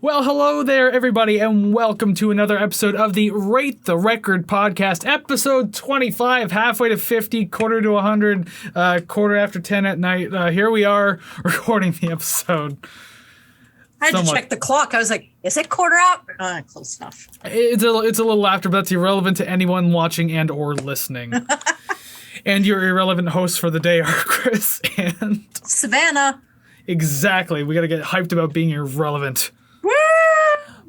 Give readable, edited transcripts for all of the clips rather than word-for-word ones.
Well, hello there, everybody, and welcome to another episode of the Rate the Record podcast, episode 25, halfway to 50, quarter to 100, quarter after 10 at night. Here we are recording the episode. I had to check the clock. I was like, is it quarter out? Close enough. It's a little after, but that's irrelevant to anyone watching and or listening. And your irrelevant hosts for the day are Kris and... Savannah. Exactly. We got to get hyped about being irrelevant.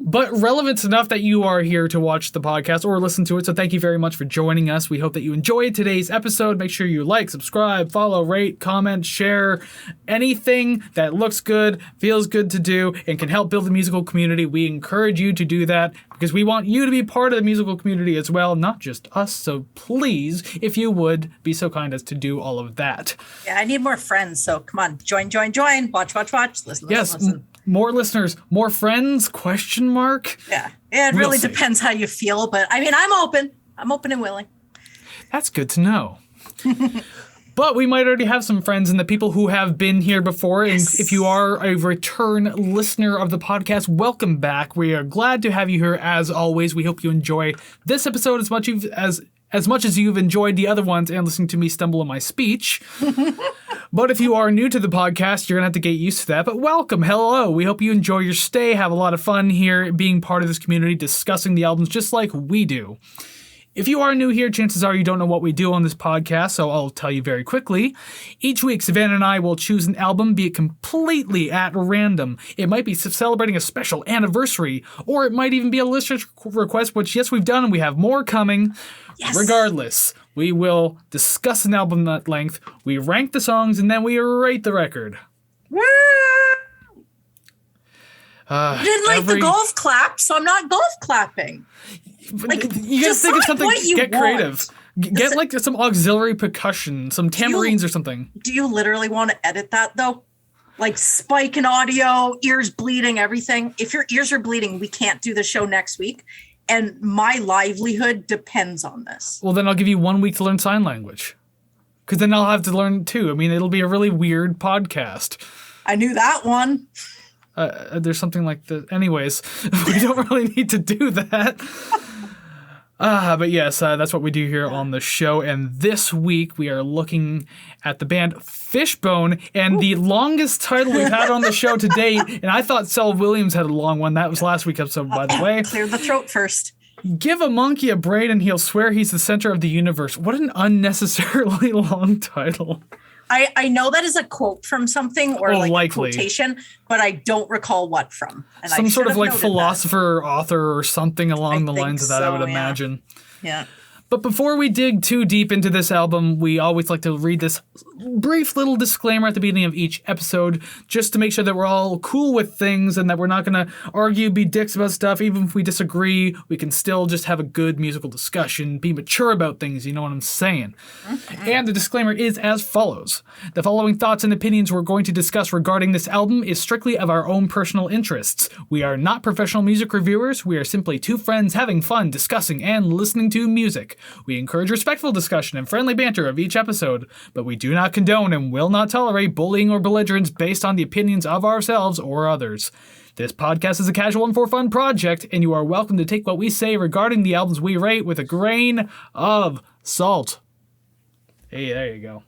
But relevant enough that you are here to watch the podcast or listen to it. So thank you very much for joining us. We hope that you enjoyed today's episode. Make sure you like, subscribe, follow, rate, comment, share. Anything that looks good, feels good to do, and can help build the musical community. We encourage you to do that because we want you to be part of the musical community as well, not just us. So please, if you would, be so kind as to do all of that. Yeah, I need more friends. So come on, join. Watch. Listen. More listeners, more friends, question mark? Yeah, it really depends how you feel, but I mean, I'm open and willing. That's good to know. But we might already have some friends and the people who have been here before. Yes. And if you are a return listener of the podcast, welcome back. We are glad to have you here as always. We hope you enjoy this episode as much as you've enjoyed the other ones and listening to me stumble in my speech. But if you are new to the podcast, you're going to have to get used to that. But welcome. Hello. We hope you enjoy your stay, have a lot of fun here being part of this community, discussing the albums just like we do. If you are new here, chances are you don't know what we do on this podcast, so I'll tell you very quickly. Each week, Savannah and I will choose an album, be it completely at random. It might be celebrating a special anniversary, or it might even be a listener request, which, yes, we've done, and we have more coming. Yes. Regardless, we will discuss an album at length, we rank the songs, and then we rate the record. Woo! You didn't like the golf clap, so I'm not golf clapping. Like, you gotta think of something, get creative. Get like some auxiliary percussion, some tambourines or something. Do you literally want to edit that though? Like spike in audio, ears bleeding, everything. If your ears are bleeding, we can't do the show next week. And my livelihood depends on this. Well, then I'll give you 1 week to learn sign language. Because then I'll have to learn too. I mean, it'll be a really weird podcast. I knew that one. There's something like that. Anyways, we don't really need to do that. But yes, that's what we do here on the show. And this week we are looking at the band Fishbone and the longest title we've had on the show to date. And I thought Sel Williams had a long one. That was last week's episode, by the way. Clear the throat first. Give a monkey a brain and he'll swear he's the center of the universe. What an unnecessarily long title. I know that is a quote from something or a quotation, but I don't recall what from. And some sort of like philosopher or author or something along the lines of that, I would imagine. Yeah. But before we dig too deep into this album, we always like to read this brief little disclaimer at the beginning of each episode, just to make sure that we're all cool with things and that we're not going to argue, be dicks about stuff. Even if we disagree, we can still just have a good musical discussion, be mature about things, you know what I'm saying? Okay. And the disclaimer is as follows. The following thoughts and opinions we're going to discuss regarding this album is strictly of our own personal interests. We are not professional music reviewers. We are simply two friends having fun discussing and listening to music. We encourage respectful discussion and friendly banter of each episode, but we do not condone and will not tolerate bullying or belligerence based on the opinions of ourselves or others. This podcast is a casual and for fun project, and you are welcome to take what we say regarding the albums we rate with a grain of salt. Hey, there you go.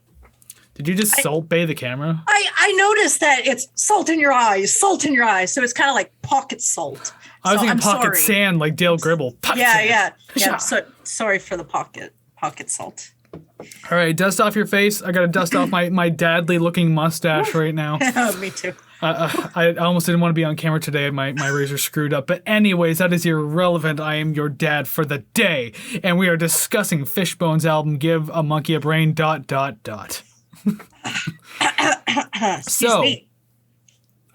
Did you just salt bay the camera? I noticed that it's salt in your eyes. So it's kind of like pocket salt. I was thinking pocket sand, like Dale Gribble. Yeah. So sorry for the pocket salt. All right, dust off your face. I got to dust off my dadly looking mustache right now. Me too. I almost didn't want to be on camera today. My razor screwed up. But anyways, that is irrelevant. I am your dad for the day. And we are discussing Fishbone's album, Give a Monkey a Brain, ... Excuse me.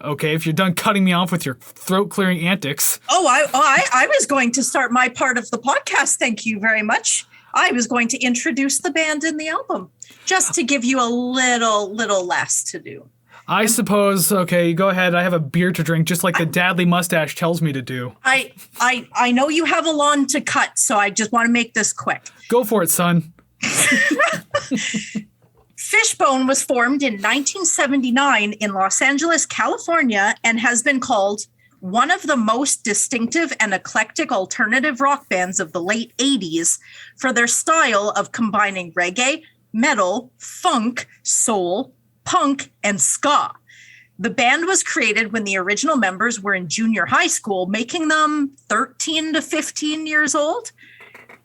Okay, if you're done cutting me off with your throat-clearing antics. I was going to start my part of the podcast. Thank you very much. I was going to introduce the band and the album, just to give you a little less to do. I suppose. Okay, go ahead. I have a beer to drink, just like the dadly mustache tells me to do. I know you have a lawn to cut, so I just want to make this quick. Go for it, son. Fishbone was formed in 1979 in Los Angeles, California, and has been called one of the most distinctive and eclectic alternative rock bands of the late 80s for their style of combining reggae, metal, funk, soul, punk, and ska. The band was created when the original members were in junior high school, making them 13 to 15 years old.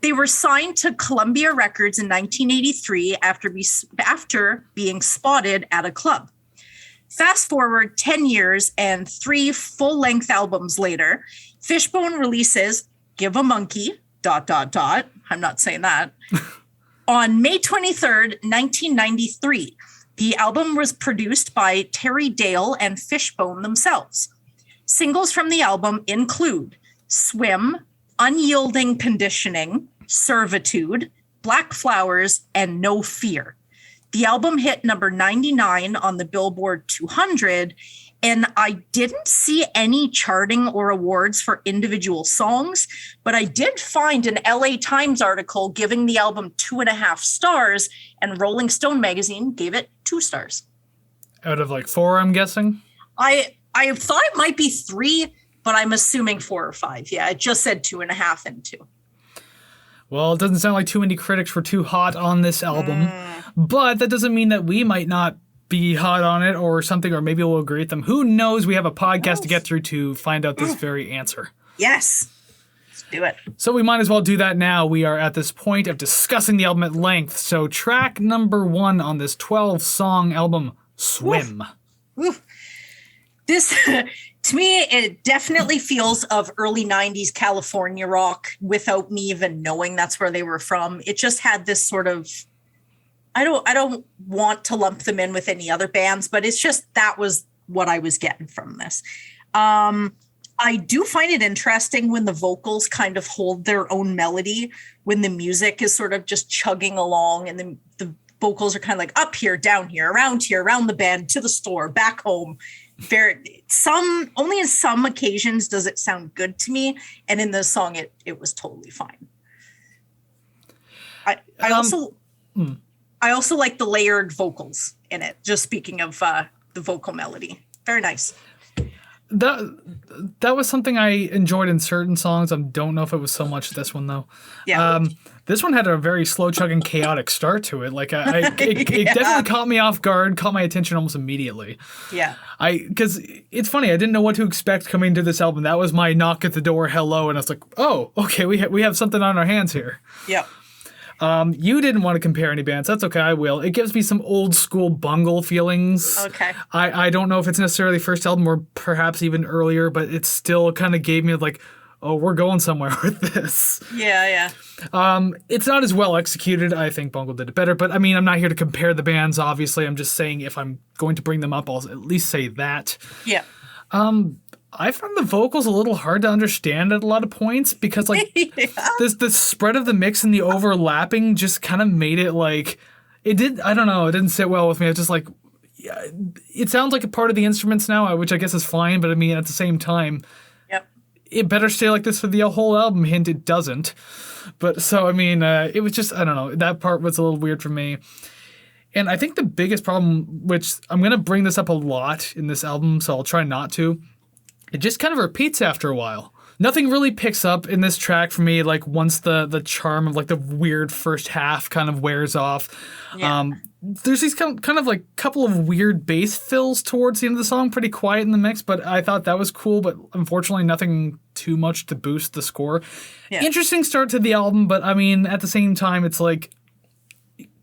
They were signed to Columbia Records in 1983 after being spotted at a club. Fast forward 10 years and 3 full-length albums later, Fishbone releases Give a Monkey, ... I'm not saying that. On May 23rd, 1993, the album was produced by Terry Dale and Fishbone themselves. Singles from the album include Swim, Unyielding Conditioning, Servitude, Black Flowers, and No Fear. The album hit number 99 on the Billboard 200, and I didn't see any charting or awards for individual songs, but I did find an LA Times article giving the album 2.5 stars, and Rolling Stone magazine gave it 2 stars. Out of like 4, I'm guessing? I thought it might be 3, but I'm assuming 4 or 5. Yeah, it just said 2.5 and 2. Well, it doesn't sound like too many critics were too hot on this album, but that doesn't mean that we might not be hot on it or something, or maybe we'll agree with them. Who knows? We have a podcast to get through to find out this very answer. Yes. Let's do it. So we might as well do that now. We are at this point of discussing the album at length. So track number 1 on this 12-song album, Swim. Oof. This, to me, it definitely feels of early 90s California rock without me even knowing that's where they were from. It just had this sort of, I don't want to lump them in with any other bands, but it's just that was what I was getting from this. I do find it interesting when the vocals kind of hold their own melody, when the music is sort of just chugging along and the vocals are kind of like up here, down here, around the bend, to the store, back home. Only in some occasions does it sound good to me, and in this song it was totally fine. I also like the layered vocals in it, just speaking of the vocal melody. Very nice. That was something I enjoyed in certain songs. I don't know if it was so much this one though. Yeah. This one had a very slow chugging, chaotic start to it. Like it definitely caught me off guard, caught my attention almost immediately. Yeah. Because it's funny, I didn't know what to expect coming to this album. That was my knock at the door, hello, and I was like, oh, okay, we have something on our hands here. Yeah. You didn't want to compare any bands. That's okay, I will. It gives me some old school Bungle feelings. Okay. I don't know if it's necessarily first album or perhaps even earlier, but it still kind of gave me like, oh, we're going somewhere with this. Yeah. It's not as well executed. I think Bungle did it better, but I mean, I'm not here to compare the bands, obviously. I'm just saying if I'm going to bring them up, I'll at least say that. Yeah. I found the vocals a little hard to understand at a lot of points because like the spread of the mix and the overlapping just kind of made it like it didn't sit well with me. It's just like, yeah, it sounds like a part of the instruments now, which I guess is fine, but I mean at the same time, it better stay like this for the whole album. Hint, it doesn't. But so I mean, it was just, I don't know, that part was a little weird for me. And I think the biggest problem, which I'm gonna bring this up a lot in this album, so I'll try not to. It just kind of repeats after a while. Nothing really picks up in this track for me, like once the charm of like the weird first half kind of wears off. Yeah. There's these kind of like couple of weird bass fills towards the end of the song, pretty quiet in the mix, but I thought that was cool, but unfortunately nothing too much to boost the score. Yeah. Interesting start to the album, but I mean, at the same time, it's like,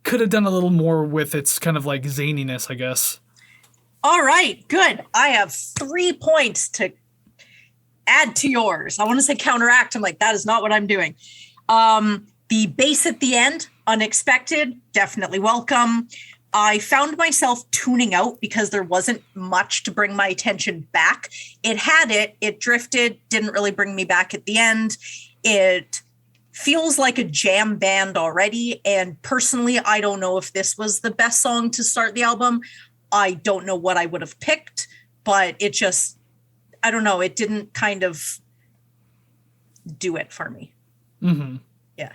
could have done a little more with its kind of like zaniness, I guess. All right, good. I have 3 points to add to yours. I want to say counteract. I'm like, that is not what I'm doing. The bass at the end, unexpected, definitely welcome. I found myself tuning out because there wasn't much to bring my attention back. It drifted, didn't really bring me back at the end. It feels like a jam band already. And personally, I don't know if this was the best song to start the album. I don't know what I would have picked, but it just, I don't know. It didn't kind of do it for me. Mm-hmm. Yeah.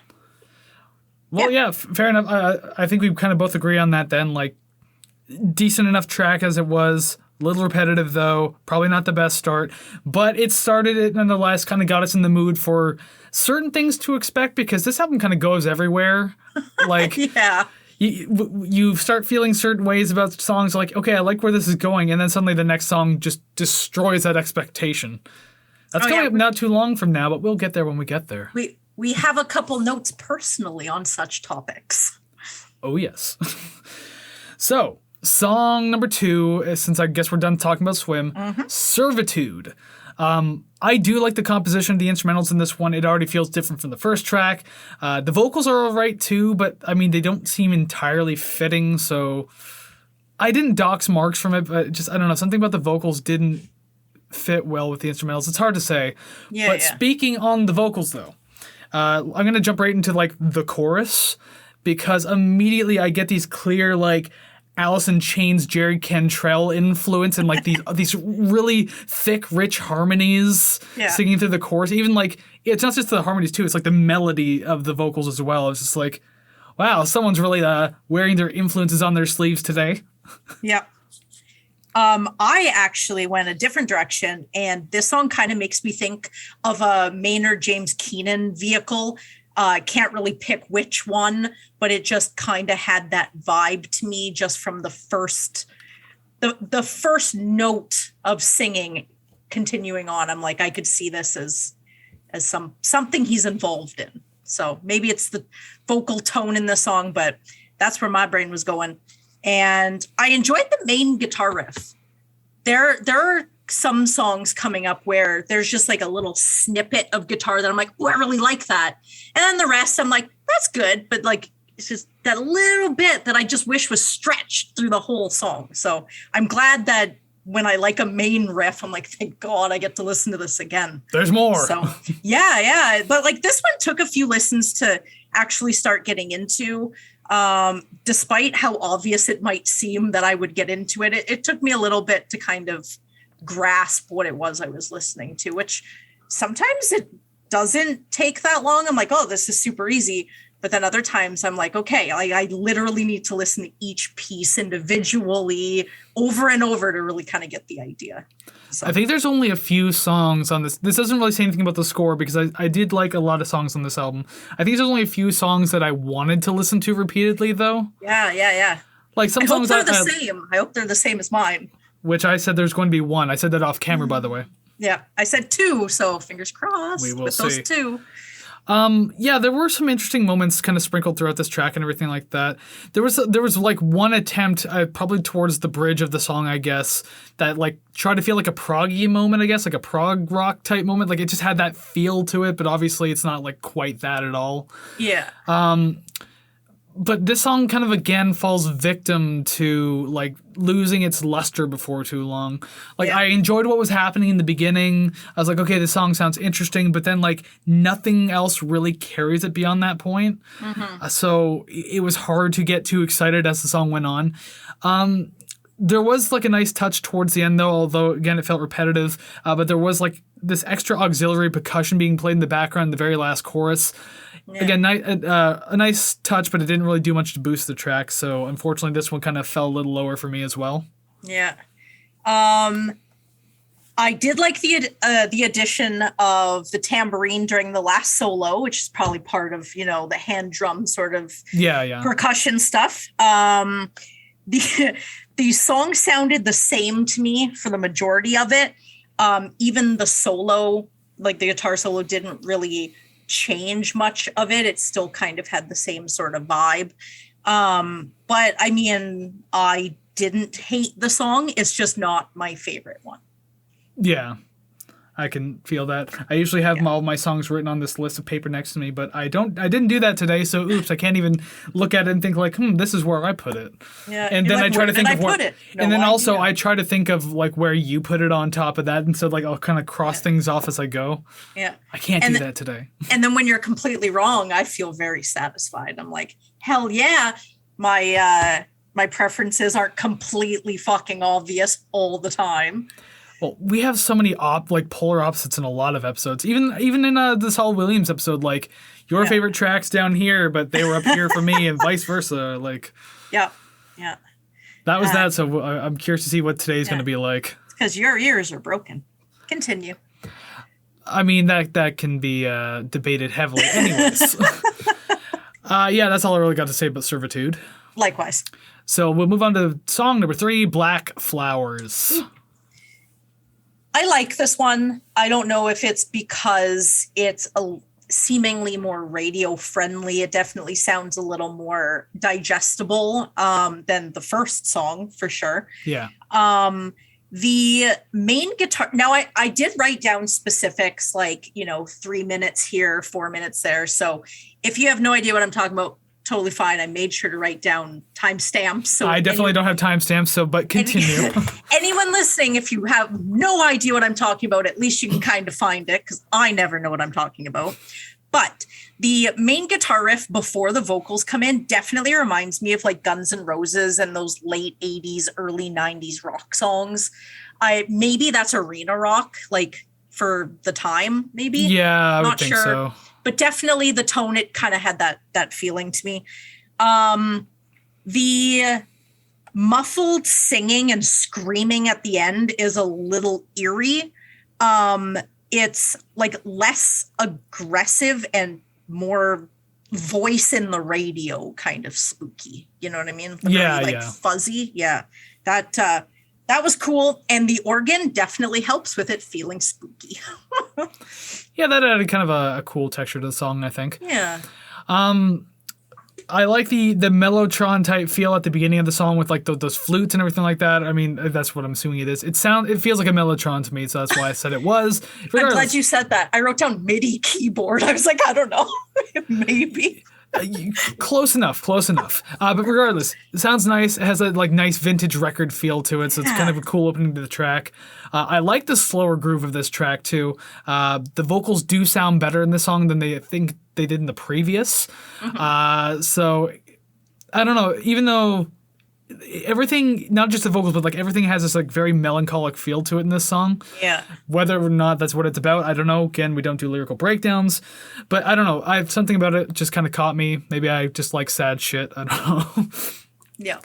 Well, yeah, fair enough. I think we kind of both agree on that then. Like, decent enough track as it was. A little repetitive, though. Probably not the best start. But it started it nonetheless, kind of got us in the mood for certain things to expect because this album kind of goes everywhere. Like, Yeah. you start feeling certain ways about songs like, okay, I like where this is going. And then suddenly the next song just destroys that expectation. That's coming up not too long from now, but we'll get there when we get there. We have a couple notes personally on such topics. Oh, yes. So, song number 2, since I guess we're done talking about Swim, Servitude. I do like the composition of the instrumentals in this one. It already feels different from the first track. The vocals are all right, too, but, I mean, they don't seem entirely fitting, so I didn't dox marks from it, but just, I don't know, something about the vocals didn't fit well with the instrumentals. It's hard to say. Yeah, but speaking on the vocals, though, I'm going to jump right into, like, the chorus, because immediately I get these clear, like, Alice in Chains, Jerry Cantrell influence and like these really thick, rich harmonies singing through the chorus. Even like, it's not just the harmonies too, it's like the melody of the vocals as well. It's just like, wow, someone's really wearing their influences on their sleeves today. Yep. I actually went a different direction, and this song kind of makes me think of a Maynard James Keenan vehicle. Can't really pick which one, but it just kind of had that vibe to me just from the first note of singing continuing on. I'm like, I could see this as something he's involved in. So maybe it's the vocal tone in the song, but that's where my brain was going. And I enjoyed the main guitar riff. There are some songs coming up where there's just like a little snippet of guitar that I'm like, oh, I really like that. And then the rest, I'm like, that's good. But like, it's just that little bit that I just wish was stretched through the whole song. So I'm glad that when I like a main riff, I'm like, thank God I get to listen to this again. There's more. So yeah. But like this one took a few listens to actually start getting into. Despite how obvious it might seem that I would get into it, it took me a little bit to kind of grasp what it was I was listening to, which sometimes it doesn't take that long. I'm like, oh, this is super easy. But then other times I'm like, okay, I literally need to listen to each piece individually over and over to really kind of get the idea. So. I think there's only a few songs on this. This doesn't really say anything about the score because I did like a lot of songs on this album. I think there's only a few songs that I wanted to listen to repeatedly, though. Yeah. Like some I songs hope they're the same. I hope they're the same as mine. Which I said there's going to be one. I said that off camera, by the way. Yeah, I said 2, so fingers crossed. We will with see. Those 2. Yeah, there were some interesting moments kind of sprinkled throughout this track and everything like that. There was like one attempt, probably towards the bridge of the song, I guess, that like tried to feel like a proggy moment, I guess, like a prog rock type moment. Like it just had that feel to it, but obviously it's not like quite that at all. Yeah. But this song kind of again falls victim to like losing its luster before too long. Like I enjoyed what was happening in the beginning. I was like, okay, this song sounds interesting, but then like nothing else really carries it beyond that point. So it was hard to get too excited as the song went on. There was like a nice touch towards the end though, although again it felt repetitive. But there was like this extra auxiliary percussion being played in the background in the very last chorus. Yeah. Again, a nice touch, but it didn't really do much to boost the track. So unfortunately, this one kind of fell a little lower for me as well. Yeah. I did like the addition of the tambourine during the last solo, which is probably part of, the hand drum sort of percussion stuff. The song sounded the same to me for the majority of it. Even the solo, like the guitar solo, didn't really change much of it. It still kind of had the same sort of vibe. But I mean, I didn't hate the song. It's just not my favorite one. Yeah, I can feel that. I usually have all my songs written on this list of paper next to me, but I didn't do that today. So oops, I can't even look at it and think like, this is where I put it. Yeah. And then like, I try to think of where, and then also idea. I try to think of like where you put it on top of that. And so like, I'll kind of cross things off as I go. Yeah. I can't do that today. And then when you're completely wrong, I feel very satisfied. I'm like, hell yeah. My preferences aren't completely fucking obvious all the time. Well, we have so many polar opposites in a lot of episodes. Even in the Saul Williams episode, like your favorite tracks down here, but they were up here for me, and vice versa. Like, yeah. that was that. So I'm curious to see what today's going to be like. Because your ears are broken. Continue. I mean, that can be debated heavily. Anyways. Yeah, that's all I really got to say about Servitude. Likewise. So we'll move on to song number 3, Black Flowers. I like this one. I don't know if it's because it's seemingly more radio friendly. It definitely sounds a little more digestible than the first song, for sure. Yeah. The main guitar. Now, I did write down specifics, like, 3 minutes here, 4 minutes there. So if you have no idea what I'm talking about, totally fine. I made sure to write down timestamps. So I definitely don't have timestamps, but continue. Anyone listening, if you have no idea what I'm talking about, at least you can kind of find it, because I never know what I'm talking about. But the main guitar riff before the vocals come in definitely reminds me of like Guns N' Roses and those late 80s, early 90s rock songs. Maybe that's arena rock, like for the time, maybe. Yeah, I would think so. But definitely the tone, it kind of had that feeling to me. The muffled singing and screaming at the end is a little eerie. It's like less aggressive and more voice in the radio kind of spooky. You know what I mean? Very, fuzzy. Yeah. That was cool. And the organ definitely helps with it feeling spooky. Yeah, that added kind of a cool texture to the song, I think. Yeah. I like the Mellotron type feel at the beginning of the song with like those flutes and everything like that. I mean, that's what I'm assuming it is. It feels like a Mellotron to me, so that's why I said it was. I'm glad you said that. I wrote down MIDI keyboard. I was like, I don't know. Maybe. Close enough. But regardless, it sounds nice. It has a like nice vintage record feel to it, so it's kind of a cool opening to the track. I like the slower groove of this track too. The vocals do sound better in this song than they think they did in the previous. Mm-hmm. So I don't know. Even though everything, not just the vocals, but like everything has this like very melancholic feel to it in this song. Yeah. Whether or not that's what it's about, I don't know. Again, we don't do lyrical breakdowns, but I don't know. Something about it just kind of caught me. Maybe I just like sad shit. I don't know. Yeah.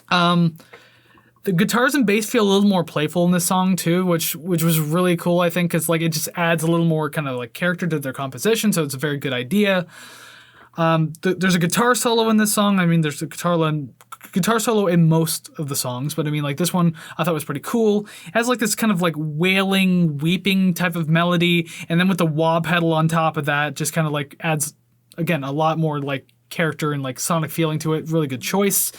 The guitars and bass feel a little more playful in this song too, which was really cool, I think, because like it just adds a little more kind of like character to their composition. So it's a very good idea. There's a guitar solo in this song. I mean, there's a guitar solo in most of the songs, but I mean, like this one I thought was pretty cool. It has like this kind of like wailing, weeping type of melody, and then with the wah pedal on top of that, just kind of like adds, again, a lot more like character and like sonic feeling to it. Really good choice.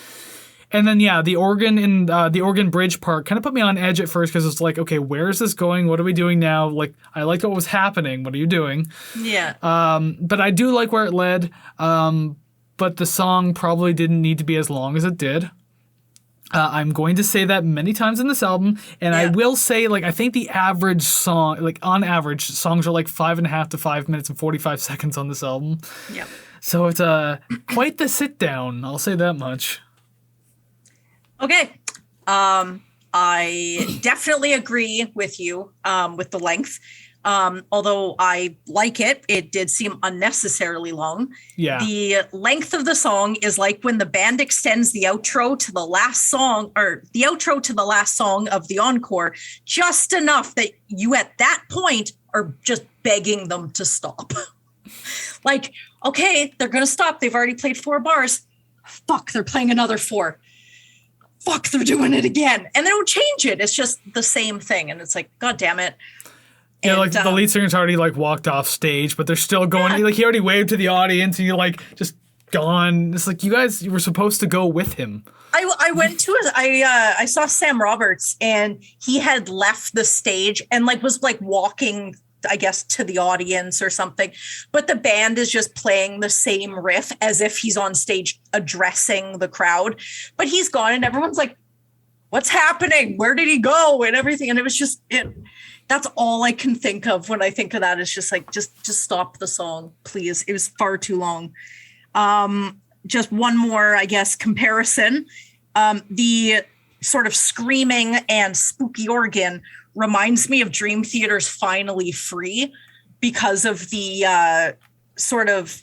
And then, yeah, the organ and the organ bridge part kind of put me on edge at first because it's like, okay, where is this going? What are we doing now? Like, I liked what was happening. What are you doing? Yeah. But I do like where it led. But the song probably didn't need to be as long as it did. I'm going to say that many times in this album. And I will say, like, I think the average song, like, on average, songs are like 5.5 to 5 minutes and 45 seconds on this album. Yeah. So it's quite the sit down. I'll say that much. Okay. I definitely agree with you with the length. Although I like it, it did seem unnecessarily long. Yeah. The length of the song is like when the band extends the outro to the last song, or the outro to the last song of the encore, just enough that you at that point are just begging them to stop. Like, okay, they're going to stop. They've already played 4 bars. Fuck, they're playing another 4. Fuck, they're doing it again. And they don't change it. It's just the same thing. And it's like, God damn it. Yeah, and, like the lead singer's already like walked off stage, but they're still going. Yeah. Like he already waved to the audience, and you're like just gone. It's like you were supposed to go with him. I went to I saw Sam Roberts, and he had left the stage and like was like walking, I guess, to the audience or something. But the band is just playing the same riff as if he's on stage addressing the crowd. But he's gone, and everyone's like, "What's happening? Where did he go?" And everything. And it was just it. That's all I can think of when I think of that. Is just like, just stop the song, please. It was far too long. Just one more, I guess, comparison. The sort of screaming and spooky organ reminds me of Dream Theater's Finally Free because of the sort of,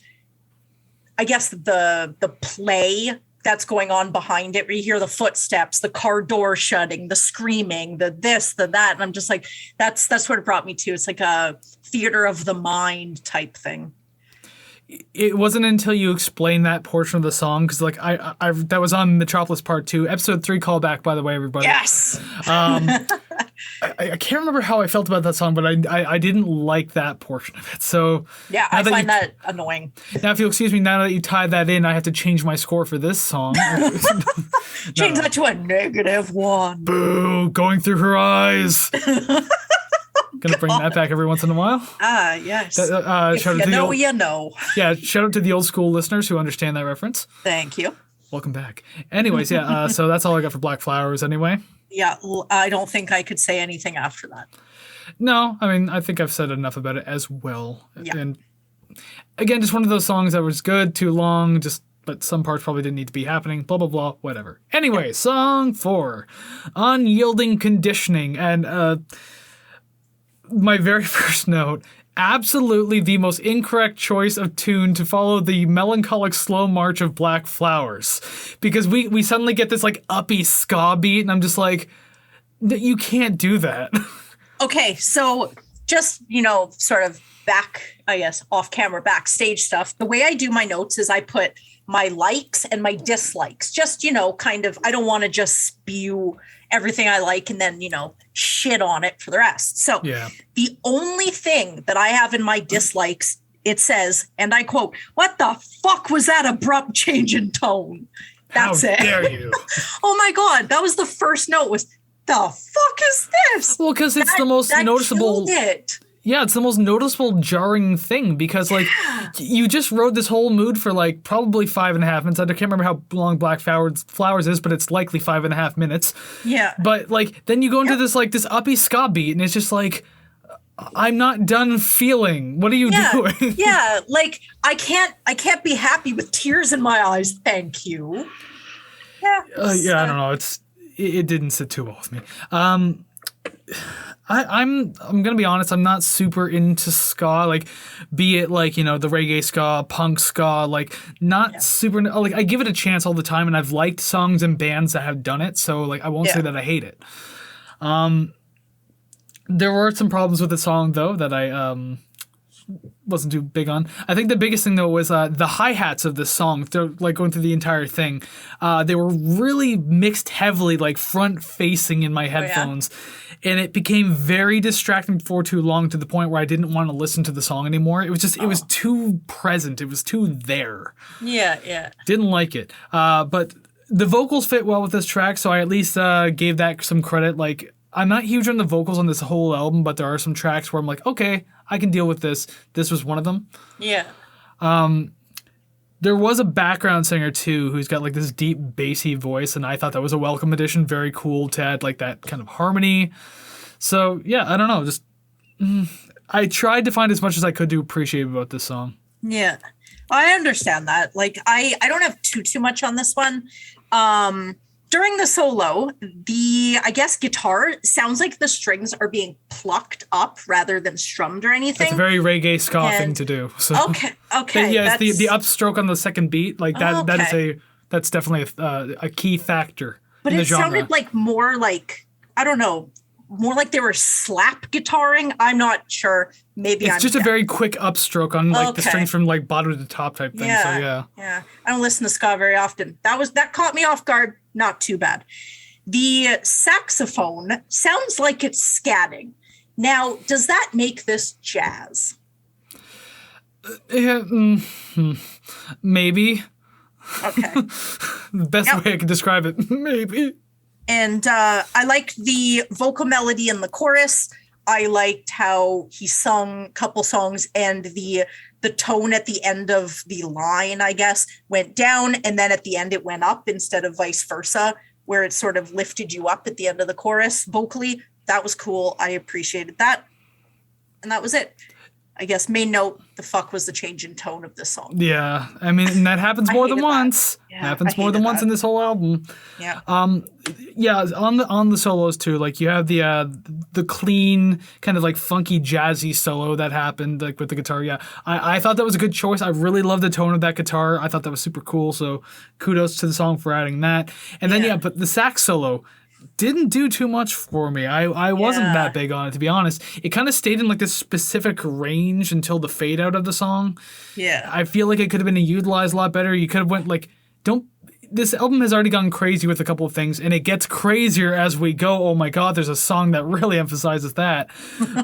I guess, the play that's going on behind it, where you hear the footsteps, the car door shutting, the screaming, the this, the that. And I'm just like, that's what it brought me to. It's like a theater of the mind type thing. It wasn't until you explained that portion of the song, because like I that was on Metropolis Part 2, episode 3 callback, by the way, everybody. Yes. I can't remember how I felt about that song, but I didn't like that portion of it. So yeah, I find that annoying. Now, if you'll excuse me, now that you tied that in, I have to change my score for this song. Change that to a -1. Boo! Going through her eyes. Gonna bring that back every once in a while. Ah, yes. Shout out to you know. Yeah, shout out to the old school listeners who understand that reference. Thank you. Welcome back. Anyways, yeah, so that's all I got for Black Flowers anyway. Yeah, I don't think I could say anything after that. No, I mean, I think I've said enough about it as well. Yeah. And again, just one of those songs that was good, too long, but some parts probably didn't need to be happening, blah, blah, blah, whatever. Anyway, song 4, Unyielding Conditioning. And my very first note, absolutely the most incorrect choice of tune to follow the melancholic slow march of Black Flowers. Because we suddenly get this like uppy ska beat, and I'm just like, you can't do that. Okay, so just, sort of back, I guess, off camera, backstage stuff. The way I do my notes is I put my likes and my dislikes. Just, kind of, I don't want to just spew everything I like and then, shit on it for the rest. So Yeah. The only thing that I have in my dislikes, it says, and I quote, "What the fuck was that abrupt change in tone?" That's it. How dare you? Oh my God. That was the first note was, the fuck is this? Well, because it's the most noticeable. Killed it. Yeah, it's the most noticeable jarring thing because, like, you just rode this whole mood for, like, probably 5.5 minutes. I can't remember how long Black Flowers is, but it's likely 5.5 minutes. Yeah. But, like, then you go into this uppy ska beat, and it's just like, I'm not done feeling. What are you doing? Yeah, like, I can't be happy with tears in my eyes. Thank you. Yeah. I don't know. It didn't sit too well with me. I'm gonna be honest, I'm not super into ska, like, be it like, the reggae ska, punk ska, like, not super, like, I give it a chance all the time, and I've liked songs and bands that have done it, so, like, I won't say that I hate it. There were some problems with the song, though, that I wasn't too big on. I think the biggest thing, though, was the hi-hats of this song. They're, like, going through the entire thing. They were really mixed heavily, like, front-facing in my headphones. And it became very distracting for too long, to the point where I didn't want to listen to the song anymore. It was just, it was too present. It was too there. Yeah. Didn't like it. But the vocals fit well with this track, so I at least gave that some credit. Like, I'm not huge on the vocals on this whole album, but there are some tracks where I'm like, okay, I can deal with this. This was one of them. Yeah. There was a background singer, too, who's got, like, this deep, bassy voice, and I thought that was a welcome addition. Very cool to add, like, that kind of harmony. So, yeah, I don't know. Just, I tried to find as much as I could to appreciate about this song. Yeah. I understand that. Like, I don't have too much on this one. During the solo, I guess guitar sounds like the strings are being plucked up rather than strummed or anything. It's a very reggae ska thing to do. So. Okay. Yeah, it's the upstroke on the second beat, like that. Okay. That's definitely a key factor. But in the it genre. sounded like more like, I don't know, more like they were slap guitaring. I'm not sure. Maybe it's just a very quick upstroke on like the strings from like bottom to top type thing. Yeah, so yeah. I don't listen to ska very often. That caught me off guard. Not too bad. The saxophone sounds like it's scatting. Now, does that make this jazz? Maybe. Okay. The best way I can describe it. Maybe. And I liked the vocal melody in the chorus. I liked how he sung a couple songs, and the tone at the end of the line, I guess, went down, and then at the end it went up instead of vice versa, where it sort of lifted you up at the end of the chorus vocally. That was cool. I appreciated that. And that was it. I guess main note, the fuck was the change in tone of this song. Yeah, I mean, and that happens more than once. Yeah, happens more than once in this whole album. Yeah. Yeah, on the solos too. Like you have the clean kind of like funky jazzy solo that happened like with the guitar. Yeah, I thought that was a good choice. I really love the tone of that guitar. I thought that was super cool. So kudos to the song for adding that. And then but the sax solo didn't do too much for me. I wasn't that big on it, to be honest. It kind of stayed in like this specific range until the fade out of the song. Yeah. I feel like it could have been utilized a lot better. You could have went like, this album has already gone crazy with a couple of things, and it gets crazier as we go. Oh my God, there's a song that really emphasizes that.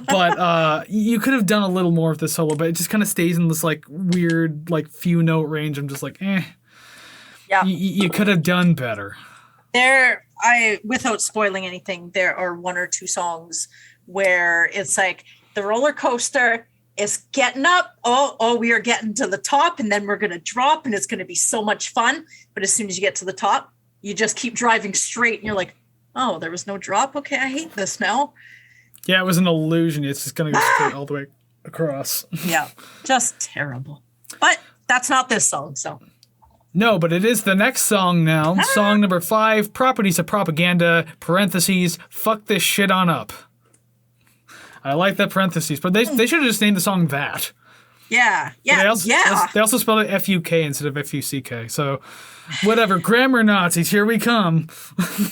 But you could have done a little more of the solo, but it just kind of stays in this like weird, like few note range. I'm just like, Yeah. You could have done better. Without spoiling anything, there are one or two songs where it's like the roller coaster is getting up. Oh, we are getting to the top, and then we're going to drop, and it's going to be so much fun. But as soon as you get to the top, you just keep driving straight, and you're like, oh, there was no drop. Okay, I hate this now. Yeah, it was an illusion. It's just going to go straight all the way across. Yeah, just terrible. But that's not this song, so. No, but it is the next song now. Song number 5, Properties of Propaganda, parentheses, fuck this shit on up. I like that parentheses, but they should have just named the song that. Yeah. They also spelled it F-U-K instead of F-U-C-K, so whatever. Grammar Nazis, here we come.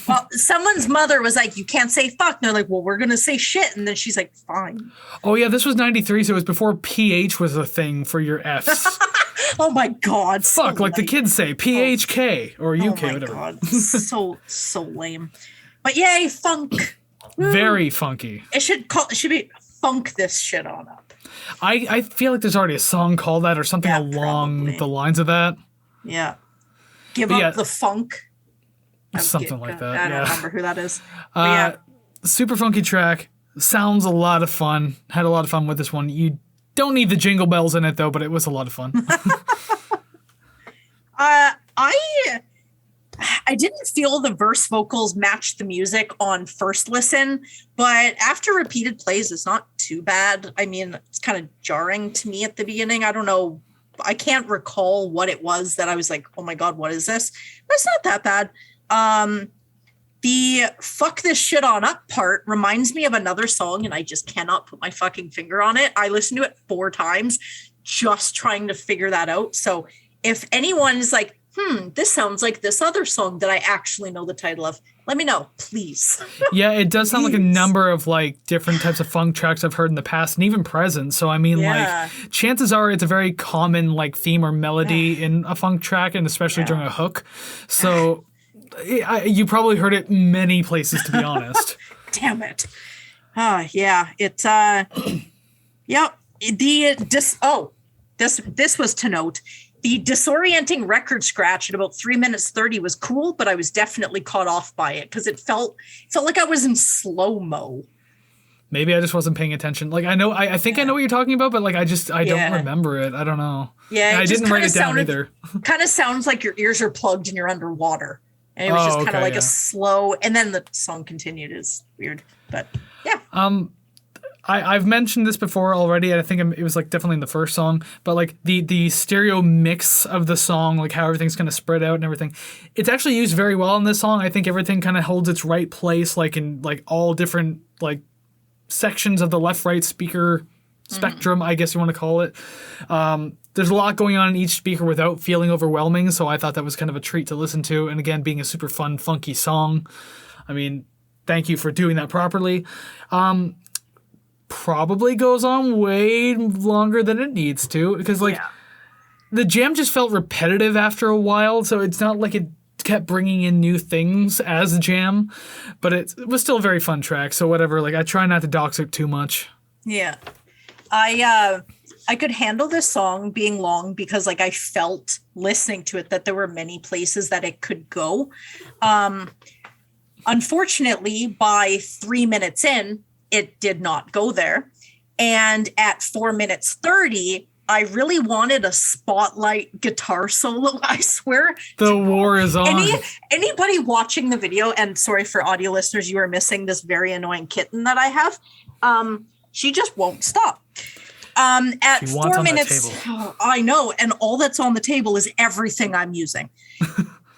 Well, someone's mother was like, you can't say fuck. And they're like, well, we're going to say shit. And then she's like, fine. Oh, yeah, this was 93, so it was before PH was a thing for your Fs. Oh my God. Fuck, so like the kids say, PHK or UK, whatever. Oh my God. So lame. But yay, funk. Very funky. It should be funk this shit on up. I feel like there's already a song called that or something along the lines of that. Yeah. Give up the funk. Something like that. I don't remember who that is. Super funky track. Sounds a lot of fun. Had a lot of fun with this one. You don't need the jingle bells in it though, but it was a lot of fun. I didn't feel the verse vocals matched the music on first listen, but after repeated plays, it's not too bad. I mean, it's kind of jarring to me at the beginning. I don't know. I can't recall what it was that I was like, oh my God, what is this? But it's not that bad. The fuck this shit on up part reminds me of another song, and I just cannot put my fucking finger on it. I listened to it 4 times just trying to figure that out. So if anyone is like, this sounds like this other song that I actually know the title of, let me know, please. Yeah, it does sound like a number of like different types of funk tracks I've heard in the past and even present. So I mean, like chances are it's a very common like theme or melody in a funk track, and especially during a hook. So you probably heard it many places, to be honest. Damn it. It's yep. This was to note. The disorienting record scratch at about 3 minutes 30 was cool, but I was definitely caught off by it because it felt like I was in slow-mo. Maybe I just wasn't paying attention. Like I think I know what you're talking about, but like I don't remember it. I don't know. Yeah, and I didn't write it down either. Kind of sounds like your ears are plugged and you're underwater. And it was just kind of like a slow, and then the song continued. Is weird, but yeah. I've mentioned this before already, and I think it was like definitely in the first song, but like the stereo mix of the song, like how everything's kind of spread out and everything, it's actually used very well in this song. I think everything kind of holds its right place, like in like all different like sections of the left-right speaker spectrum, I guess you want to call it. There's a lot going on in each speaker without feeling overwhelming, so I thought that was kind of a treat to listen to. And again, being a super fun, funky song, I mean, thank you for doing that properly. Probably goes on way longer than it needs to, because like the jam just felt repetitive after a while, so it's not like it kept bringing in new things as a jam, but it was still a very fun track, so whatever. Like I try not to dox it too much. I could handle this song being long because like I felt listening to it that there were many places that it could go. Unfortunately, by 3 minutes in, it did not go there. And at 4 minutes 30, I really wanted a spotlight guitar solo, I swear. The war is on. Anybody watching the video, and sorry for audio listeners, you are missing this very annoying kitten that I have. She just won't stop. At She 4 wants on that minutes, table. oh, I know, and all that's on the table is everything I'm using.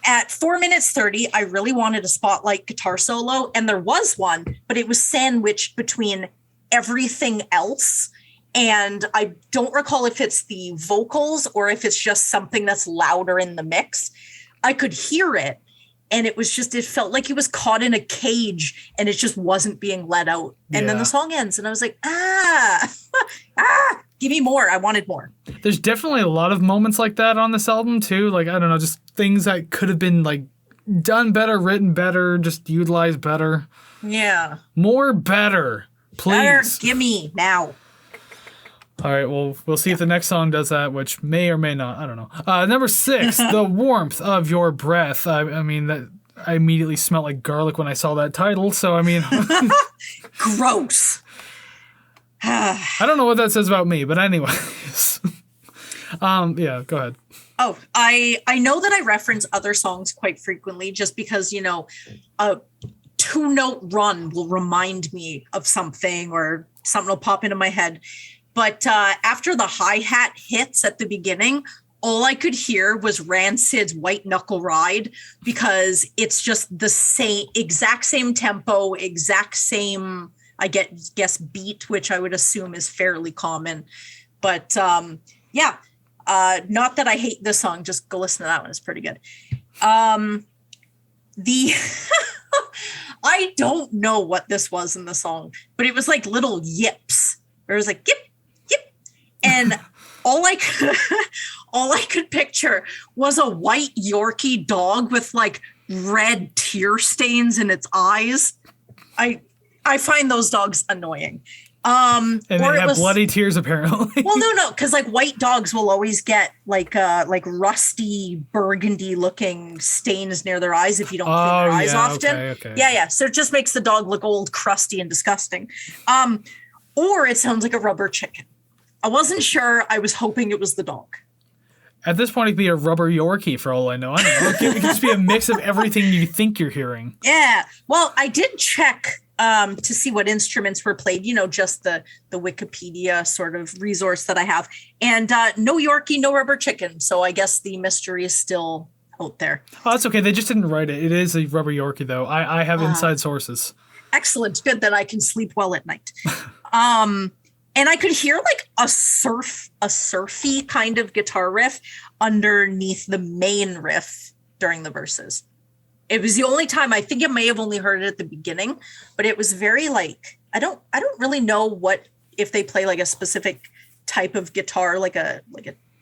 At 4 minutes 30, I really wanted a spotlight guitar solo, and there was one, but it was sandwiched between everything else. And I don't recall if it's the vocals or if it's just something that's louder in the mix. I could hear it, and it felt like it was caught in a cage and it just wasn't being let out. And then the song ends, and I was like, give me more. I wanted more. There's definitely a lot of moments like that on this album too. Like, I don't know, just things that could have been like done better, written better, just utilized better. Yeah. More better, please. Better, gimme now. All right, well, we'll see if the next song does that, which may or may not. I don't know. Number 6, The Warmth of Your Breath. I mean, I immediately smelled like garlic when I saw that title, so I mean... Gross. I don't know what that says about me, but anyways. Yeah, go ahead. Oh, I know that I reference other songs quite frequently just because, you know, a 2-note run will remind me of something or something will pop into my head. But after the hi-hat hits at the beginning, all I could hear was Rancid's White Knuckle Ride because it's just the exact same tempo, exact same, I guess, beat, which I would assume is fairly common. But yeah, not that I hate this song, just go listen to that one. It's pretty good. I don't know what this was in the song, but it was like little yips. It was like, yip, yip. And all I could picture was a white Yorkie dog with like red tear stains in its eyes. I find those dogs annoying. And they have bloody tears, apparently. Well, no, because like white dogs will always get like rusty burgundy looking stains near their eyes if you don't clean their eyes often. Okay. Yeah. So it just makes the dog look old, crusty, and disgusting. Or it sounds like a rubber chicken. I wasn't sure. I was hoping it was the dog. At this point, it'd be a rubber Yorkie for all I know. I don't know. It could just be a mix of everything you think you're hearing. Yeah. Well, I did check to see what instruments were played, you know, just the Wikipedia sort of resource that I have. And no Yorkie, no rubber chicken. So I guess the mystery is still out there. Oh, that's okay. They just didn't write it. It is a rubber Yorkie, though. I have inside sources. Excellent. Good that I can sleep well at night. And I could hear like a surfy kind of guitar riff underneath the main riff during the verses. It was the only time. I think I may have only heard it at the beginning, but it was very like, I don't really know what, if they play like a specific type of guitar, like a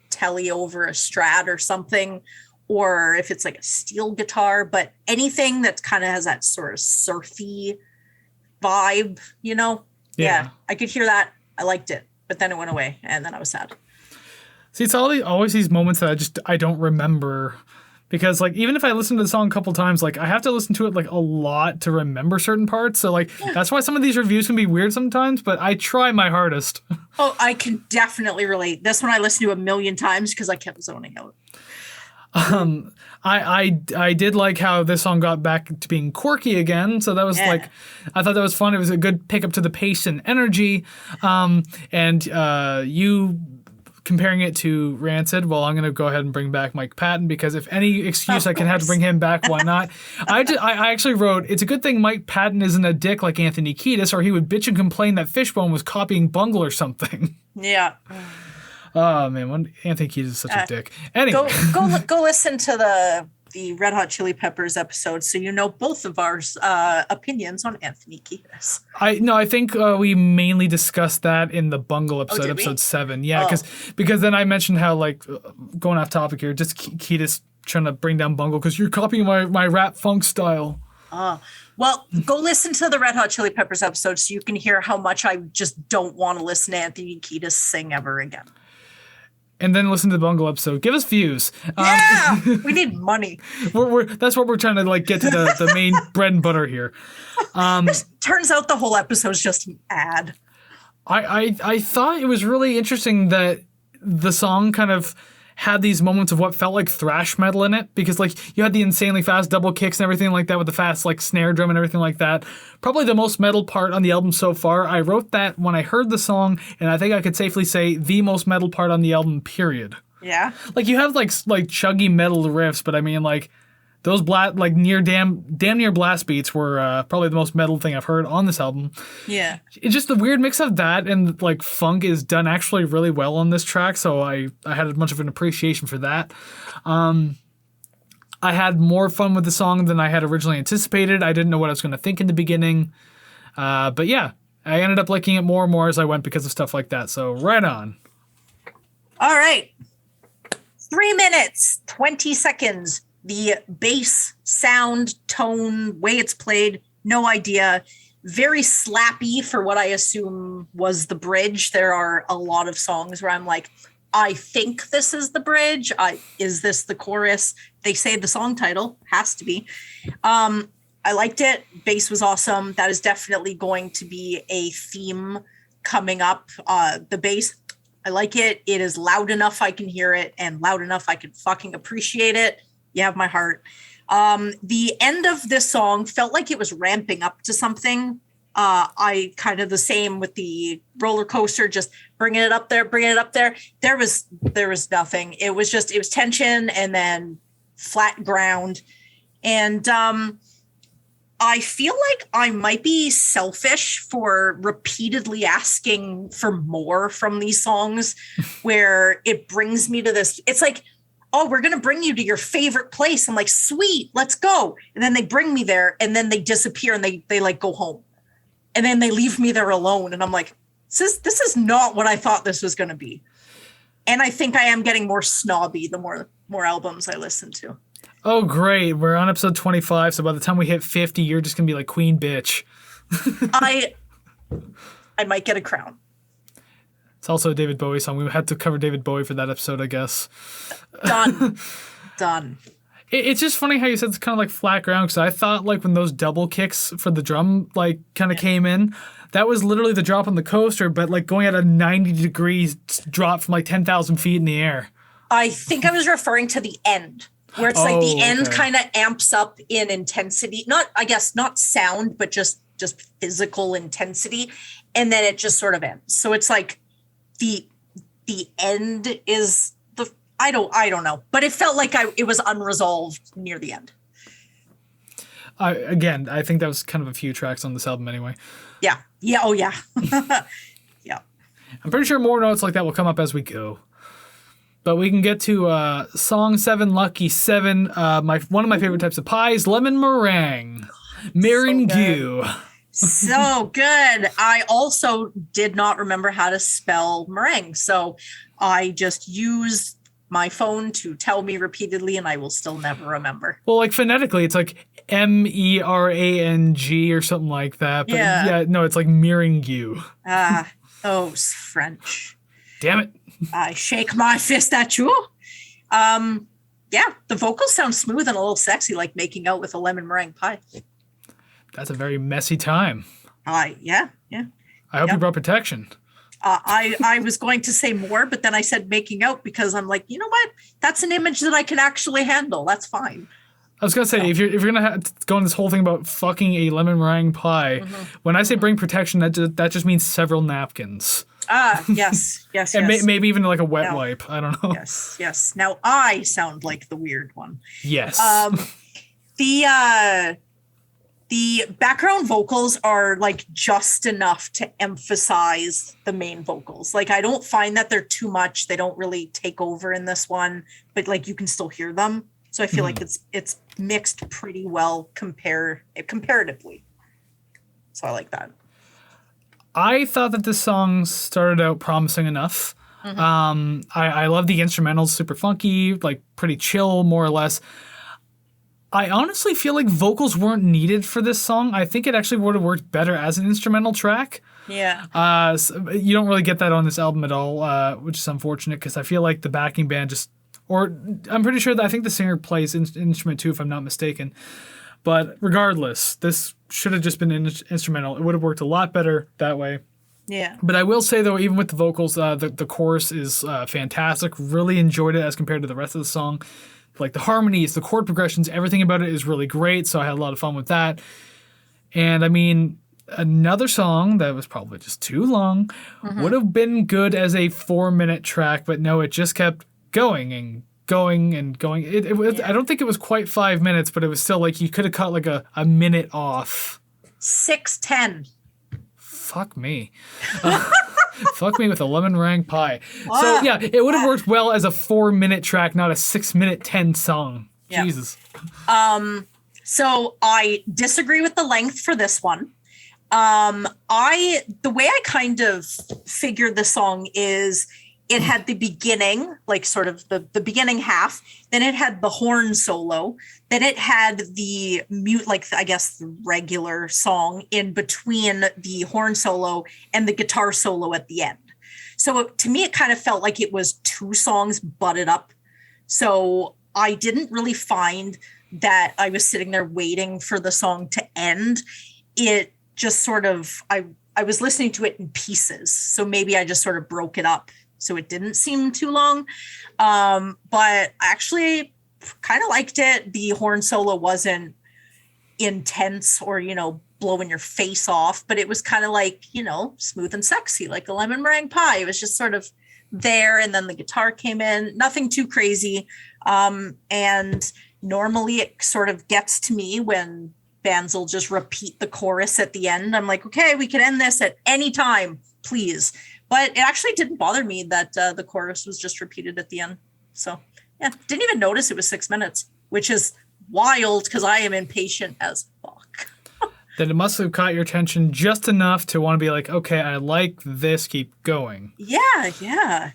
telly over a Strat or something, or if it's like a steel guitar, but anything that kind of has that sort of surfy vibe, you know? Yeah. I could hear that. I liked it, but then it went away and then I was sad. See, it's always these moments that I don't remember, because like even if I listen to the song a couple times, like I have to listen to it like a lot to remember certain parts. So like that's why some of these reviews can be weird sometimes, but I try my hardest. Oh, I can definitely relate. This one I listened to 1,000,000 times because I kept zoning out. I did like how this song got back to being quirky again. So that was like, I thought that was fun. It was a good pickup to the pace and energy. And you comparing it to Rancid, well, I'm going to go ahead and bring back Mike Patton, because if any excuse I can have to bring him back, why not? I actually wrote, it's a good thing Mike Patton isn't a dick like Anthony Kiedis, or he would bitch and complain that Fishbone was copying Bungle or something. Yeah. Oh man, Anthony Kiedis is such a dick. Anyway, go listen to the Red Hot Chili Peppers episode, so you know both of our opinions on Anthony Kiedis. I think we mainly discussed that in the Bungle episode, did we? episode 7. Yeah, because then I mentioned how, like, going off topic here, just Kiedis trying to bring down Bungle because you're copying my rap funk style. Well, go listen to the Red Hot Chili Peppers episode so you can hear how much I just don't want to listen to Anthony Kiedis sing ever again. And then listen to the Bungle episode. Give us views. Yeah, we need money. That's what we're trying to like get to the main bread and butter here. Turns out the whole episode's just an ad. I thought it was really interesting that the song kind of had these moments of what felt like thrash metal in it, because like you had the insanely fast double kicks and everything like that with the fast like snare drum and everything like that. Probably the most metal part on the album so far. I wrote that when I heard the song, and I think I could safely say the most metal part on the album, period. Yeah. Like you have like chuggy metal riffs, but I mean like those damn near blast beats were probably the most metal thing I've heard on this album. Yeah. It's just the weird mix of that and like funk is done actually really well on this track, so I had as much of an appreciation for that. I had more fun with the song than I had originally anticipated. I didn't know what I was going to think in the beginning. But yeah, I ended up liking it more and more as I went because of stuff like that. So right on. All right. 3 minutes, 20 seconds. The bass, sound, tone, way it's played, no idea. Very slappy for what I assume was the bridge. There are a lot of songs where I'm like, I think this is the bridge. Is this the chorus? They say the song title. Has to be. I liked it. Bass was awesome. That is definitely going to be a theme coming up. The bass, I like it. It is loud enough I can hear it and loud enough I can fucking appreciate it. You have my heart. The end of this song felt like it was ramping up to something. I kind of the same with the roller coaster, just bringing it up there. There was nothing. It was tension and then flat ground. And I feel like I might be selfish for repeatedly asking for more from these songs where it brings me to this. It's like, oh, we're going to bring you to your favorite place. I'm like, sweet, let's go. And then they bring me there and then they disappear and they like go home. And then they leave me there alone. And I'm like, this is not what I thought this was going to be. And I think I am getting more snobby the more albums I listen to. Oh, great. We're on episode 25. So by the time we hit 50, you're just going to be like queen bitch. I might get a crown. It's also a David Bowie song. We had to cover David Bowie for that episode, I guess. Done. It's just funny how you said it's kind of like flat ground, because I thought like when those double kicks for the drum like kind of came in, that was literally the drop on the coaster, but like going at a 90 degrees drop from like 10,000 feet in the air. I think I was referring to the end, where it's like the end kind of amps up in intensity. Not sound, but just physical intensity. And then it just sort of ends. So it's like, the end is I don't know, but it felt like it was unresolved near the end. I think that was kind of a few tracks on this album anyway. Yeah. Oh yeah. Yeah. I'm pretty sure more notes like that will come up as we go. But we can get to song 7, Lucky 7. One of my favorite types of pies, lemon meringue, meringue. So good. I also did not remember how to spell meringue. So I just used my phone to tell me repeatedly, and I will still never remember. Well, like phonetically, it's like MERANG or something like that. But yeah, no, it's like meringue. Those French. Damn it. I shake my fist at you. Yeah, the vocals sound smooth and a little sexy, like making out with a lemon meringue pie. That's a very messy time. Yeah. I hope you brought protection. I was going to say more, but then I said making out because I'm like, you know what? That's an image that I can actually handle. That's fine. I was gonna say if you're gonna go on this whole thing about fucking a lemon meringue pie, when I say bring protection, that just means several napkins. Yes. And maybe even like a wet wipe. I don't know. Yes. Now I sound like the weird one. Yes. The background vocals are like just enough to emphasize the main vocals. Like I don't find that they're too much. They don't really take over in this one, but like you can still hear them. So I feel like it's mixed pretty well comparatively. So I like that. I thought that this song started out promising enough. I love the instrumentals, super funky, like pretty chill, more or less. I honestly feel like vocals weren't needed for this song. I think it actually would have worked better as an instrumental track. Yeah. So you don't really get that on this album at all, which is unfortunate because I feel like the backing band I'm pretty sure that I think the singer plays instrument too, if I'm not mistaken. But regardless, this should have just been instrumental. It would have worked a lot better that way. Yeah. But I will say, though, even with the vocals, the chorus is fantastic. Really enjoyed it as compared to the rest of the song. Like the harmonies, the chord progressions, everything about it is really great. So I had a lot of fun with that. And I mean, another song that was probably just too long would have been good as a 4-minute track, but no, it just kept going and going and going. It was, I don't think it was quite 5 minutes, but it was still like you could have cut like a minute off. 6:10. Fuck me. Fuck me with a lemon meringue pie. So yeah, it would have worked well as a 4-minute track, not a 6-minute 10 song. Yeah. Jesus. So I disagree with the length for this one. The way I kind of figured the song is it had the beginning, like sort of the beginning half, then it had the horn solo, then it had the mute, like I guess the regular song in between the horn solo and the guitar solo at the end. So to me, it kind of felt like it was 2 songs butted up. So I didn't really find that I was sitting there waiting for the song to end. It just sort of, I was listening to it in pieces. So maybe I just sort of broke it up. So it didn't seem too long. But actually kind of liked it. The horn solo wasn't intense or, blowing your face off, but it was kind of like, smooth and sexy, like a lemon meringue pie. It was just sort of there. And then the guitar came in, nothing too crazy. And normally it sort of gets to me when bands will just repeat the chorus at the end. I'm like, okay, we can end this at any time, please. But it actually didn't bother me that the chorus was just repeated at the end. So yeah, didn't even notice it was 6 minutes, which is wild because I am impatient as fuck. Then it must have caught your attention just enough to want to be like, okay, I like this, keep going. Yeah.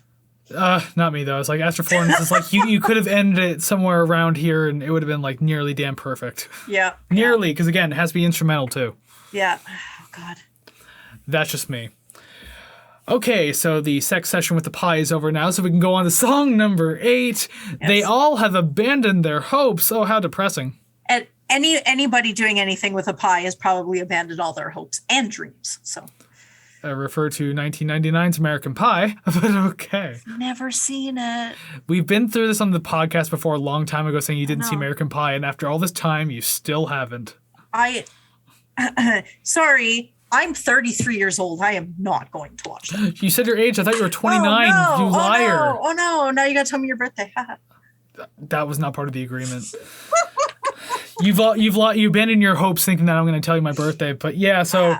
Not me though. It's like after 4 minutes, it's like you could have ended it somewhere around here and it would have been like nearly damn perfect. Yeah. Nearly, because again, it has to be instrumental too. Yeah. Oh God. That's just me. Okay, so the sex session with the pie is over now, so we can go on to song number 8. Yes. They all have abandoned their hopes. Oh, how depressing. And anybody doing anything with a pie has probably abandoned all their hopes and dreams. So refer to 1999's American Pie, but okay. Never seen it. We've been through this on the podcast before a long time ago saying you didn't see American Pie, and after all this time, you still haven't. Sorry, I'm 33 years old. I am not going to watch that. You said your age. I thought you were 29. Oh, no. You liar. Oh no. Now you got to tell me your birthday. That was not part of the agreement. You've abandoned your hopes thinking that I'm going to tell you my birthday. But yeah, so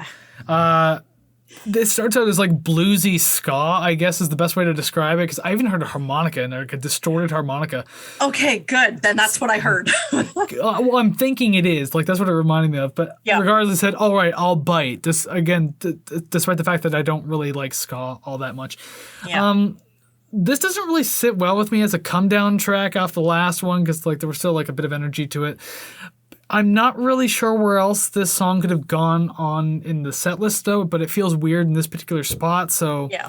this starts out as like bluesy ska, I guess is the best way to describe it, because I even heard a harmonica and like a distorted harmonica. Okay, good. Then that's what I heard. Well, I'm thinking it is. Like, that's what it reminded me of. But regardless, I said, all right, I'll bite. This, again, despite the fact that I don't really like ska all that much. Yeah. This doesn't really sit well with me as a come-down track off the last one, because like there was still like a bit of energy to it. I'm not really sure where else this song could have gone on in the set list, though, but it feels weird in this particular spot. So yeah,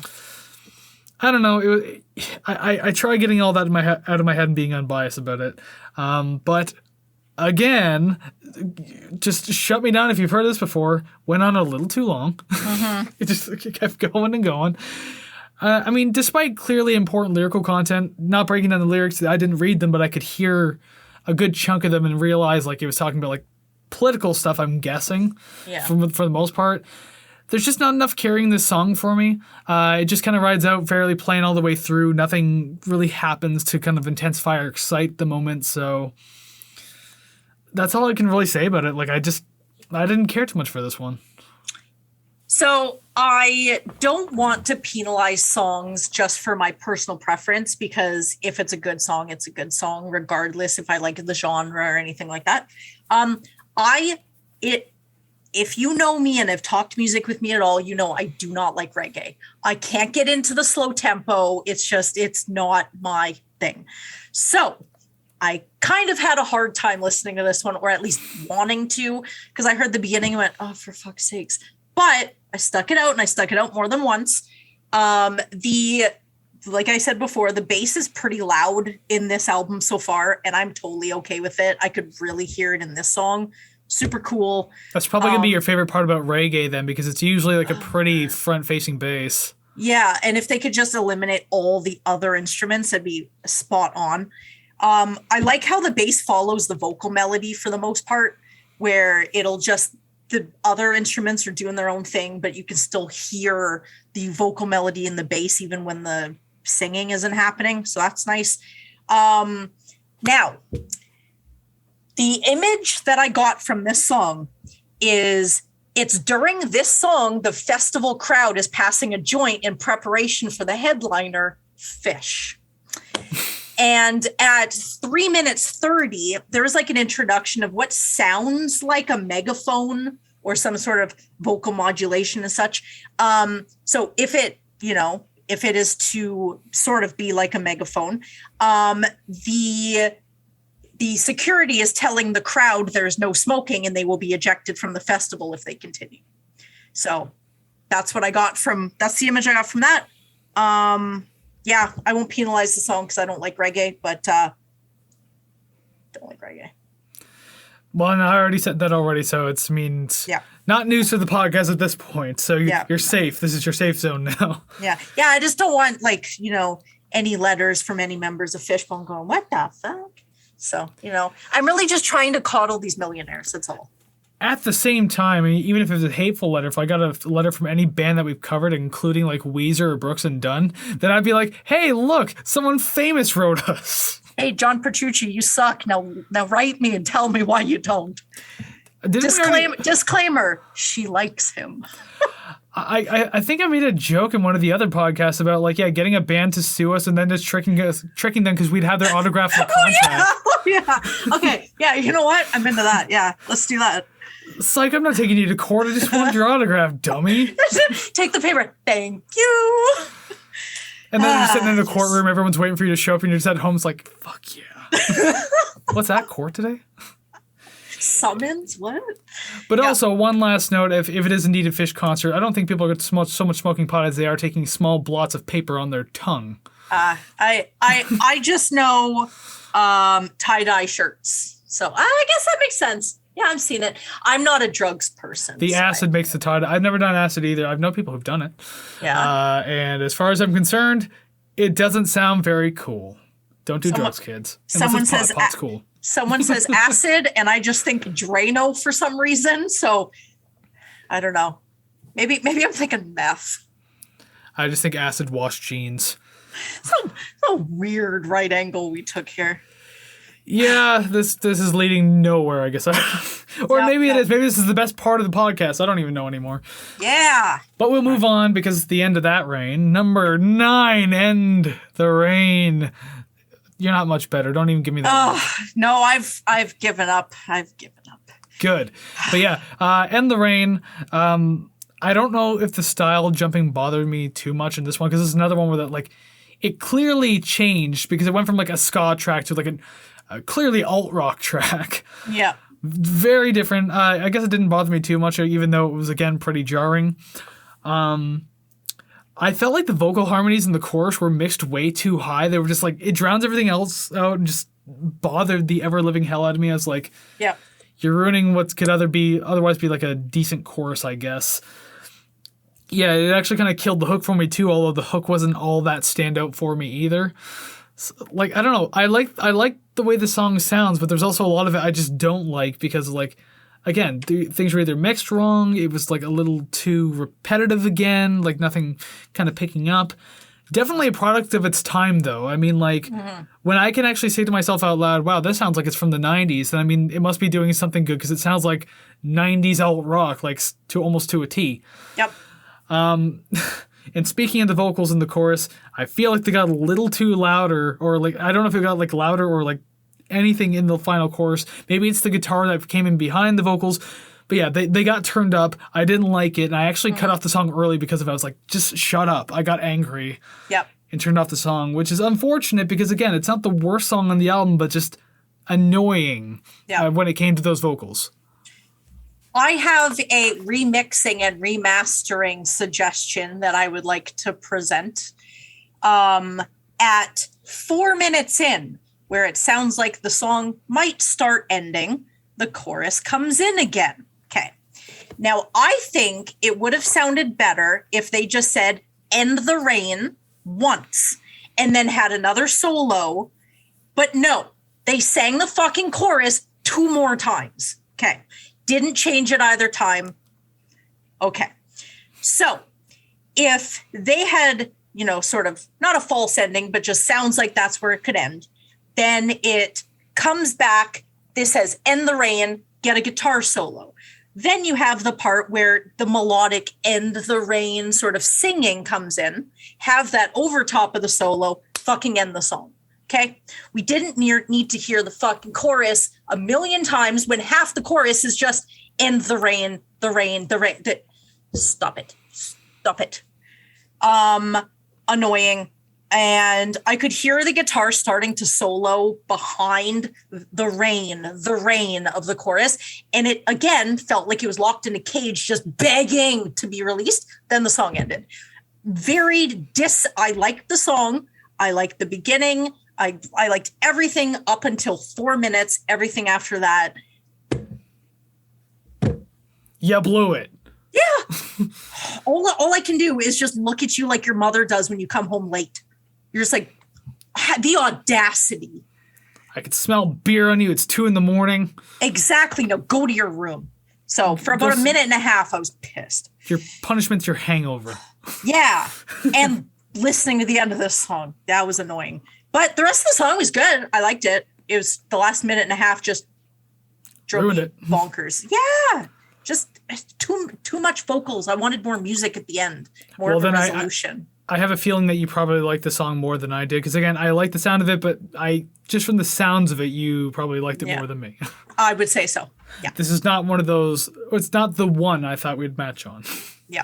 I don't know. I try getting all that out of my head and being unbiased about it. But again, just shut me down if you've heard this before. Went on a little too long. It kept going and going. I mean, despite clearly important lyrical content, not breaking down the lyrics, I didn't read them, but I could hear a good chunk of them and realize like it was talking about like political stuff, I'm guessing, for the most part. There's just not enough carrying this song for me. It just kind of rides out fairly plain all the way through. Nothing really happens to kind of intensify or excite the moment. So that's all I can really say about it. Like I didn't care too much for this one. So I don't want to penalize songs just for my personal preference, because if it's a good song, it's a good song, regardless if I like the genre or anything like that. If you know me and have talked music with me at all, you know I do not like reggae. I can't get into the slow tempo. It's not my thing. So I kind of had a hard time listening to this one, or at least wanting to, because I heard the beginning and went, oh, for fuck's sakes. But I stuck it out, and I stuck it out more than once. Like I said before, the bass is pretty loud in this album so far, and I'm totally okay with it. I could really hear it in this song. super cool. That's probably going to be your favorite part about reggae then, because it's usually like a pretty front-facing bass. Yeah, and if they could just eliminate all the other instruments, it'd be spot on. I like how the bass follows the vocal melody for the most part, where it'll just, the other instruments are doing their own thing, but you can still hear the vocal melody in the bass even when the singing isn't happening. So that's nice. Now, the image that I got from this song is it's during this song, the festival crowd is passing a joint in preparation for the headliner, Fish. And at 3 minutes 30, there's like an introduction of what sounds like a megaphone or some sort of vocal modulation and such. So if it is to sort of be like a megaphone, the security is telling the crowd there's no smoking and they will be ejected from the festival if they continue. So that's what I got that's the image I got from that. Yeah, I won't penalize the song because I don't like reggae, but don't like reggae. Well, and I already said that already, so it means not news to the podcast at this point. So you're safe. This is your safe zone now. Yeah. Yeah, I just don't want, any letters from any members of Fishbone going, what the fuck? So, I'm really just trying to coddle these millionaires. That's all. At the same time, even if it was a hateful letter, if I got a letter from any band that we've covered, including like Weezer or Brooks and Dunn, then I'd be like, hey, look, someone famous wrote us. Hey, John Petrucci, you suck. Now write me and tell me why you don't. Disclaimer, she likes him. I think I made a joke in one of the other podcasts about getting a band to sue us and then just tricking them because we'd have their autograph for contract. Yeah. Okay. Yeah. You know what? I'm into that. Yeah. Let's do that. Psych, I'm not taking you to court. I just want your autograph, dummy. Take the paper. Thank you. And then you're sitting in a courtroom, everyone's waiting for you to show up, and you're just at home, it's like, fuck yeah. What's that, court today? Summons? What? But also, one last note, if it is indeed a Fish concert, I don't think people are so much smoking pot as they are taking small blots of paper on their tongue. I just know tie-dye shirts. So I guess that makes sense. Yeah, I've seen it. I'm not a drugs person. The acid makes the tie-dye. I've never done acid either. I've known people who've done it. Yeah. And as far as I'm concerned, it doesn't sound very cool. Don't do drugs, kids. Someone says pot's cool. Someone says acid, and I just think Drano for some reason. So I don't know. Maybe I'm thinking meth. I just think acid wash jeans. So weird right angle we took here. Yeah, this is leading nowhere, I guess. Or maybe it is. Maybe this is the best part of the podcast. I don't even know anymore. Yeah. But we'll move on because it's the end of that rain. Number 9, End the Rain. You're not much better. Don't even give me that. No, I've given up. Good. But yeah, End the Rain. I don't know if the style jumping bothered me too much in this one because this is another one where that it clearly changed because it went from a ska track to a clearly alt-rock track. Yeah. Very different. I guess it didn't bother me too much, even though it was, again, pretty jarring. I felt like the vocal harmonies in the chorus were mixed way too high. They were just it drowns everything else out and just bothered the ever-living hell out of me. I was like, yeah, you're ruining what could otherwise be a decent chorus, I guess. Yeah, it actually kind of killed the hook for me too, although the hook wasn't all that standout for me either. So, I don't know. I like the way the song sounds, but there's also a lot of it I just don't like because again, things were either mixed wrong, it was a little too repetitive again, nothing kind of picking up. Definitely a product of its time though. I mean when I can actually say to myself out loud, wow, this sounds like it's from the 90s, then it must be doing something good because it sounds like 90s alt rock, almost to a T. Yep. And speaking of the vocals in the chorus, I feel like they got a little too louder, or I don't know if it got louder or anything in the final chorus. Maybe it's the guitar that came in behind the vocals, but yeah, they got turned up. I didn't like it, and I actually cut off the song early because of it. I was like, just shut up. I got angry. Yep. And turned off the song, which is unfortunate because again, it's not the worst song on the album, but just annoying when it came to those vocals. I have a remixing and remastering suggestion that I would like to present. At 4 minutes in, where it sounds like the song might start ending, the chorus comes in again. Okay. Now, I think it would have sounded better if they just said, end the rain once, and then had another solo. But no, they sang the fucking chorus 2 more times. Okay. Didn't change it either time. Okay. So if they had, sort of not a false ending, but just sounds like that's where it could end, then it comes back. This says end the rain, get a guitar solo. Then you have the part where the melodic end the rain sort of singing comes in, have that over top of the solo, fucking end the song. Okay. We didn't need to hear the fucking chorus a million times when half the chorus is just end the rain, the rain, the rain. Stop it. Stop it. Annoying. And I could hear the guitar starting to solo behind the rain of the chorus. And it, again, felt like it was locked in a cage, just begging to be released. Then the song ended. I liked the song. I liked the beginning. I liked everything up until 4 minutes. Everything after that. You blew it. Yeah. All I can do is just look at you like your mother does when you come home late. You're just like, the audacity. I could smell beer on you. It's 2 a.m. Exactly. No, go to your room. So for about a minute and a half, I was pissed. Your punishment's your hangover. Yeah. And listening to the end of this song, that was annoying. But the rest of the song was good. I liked it. It was the last minute and a half just drove me bonkers. Yeah. Just too much vocals. I wanted more music at the end. More of a resolution. I have a feeling that you probably liked the song more than I did. Because again, I like the sound of it, but just from the sounds of it, you probably liked it more than me. I would say so. Yeah. This is not one of those, it's not the one I thought we'd match on. Yeah.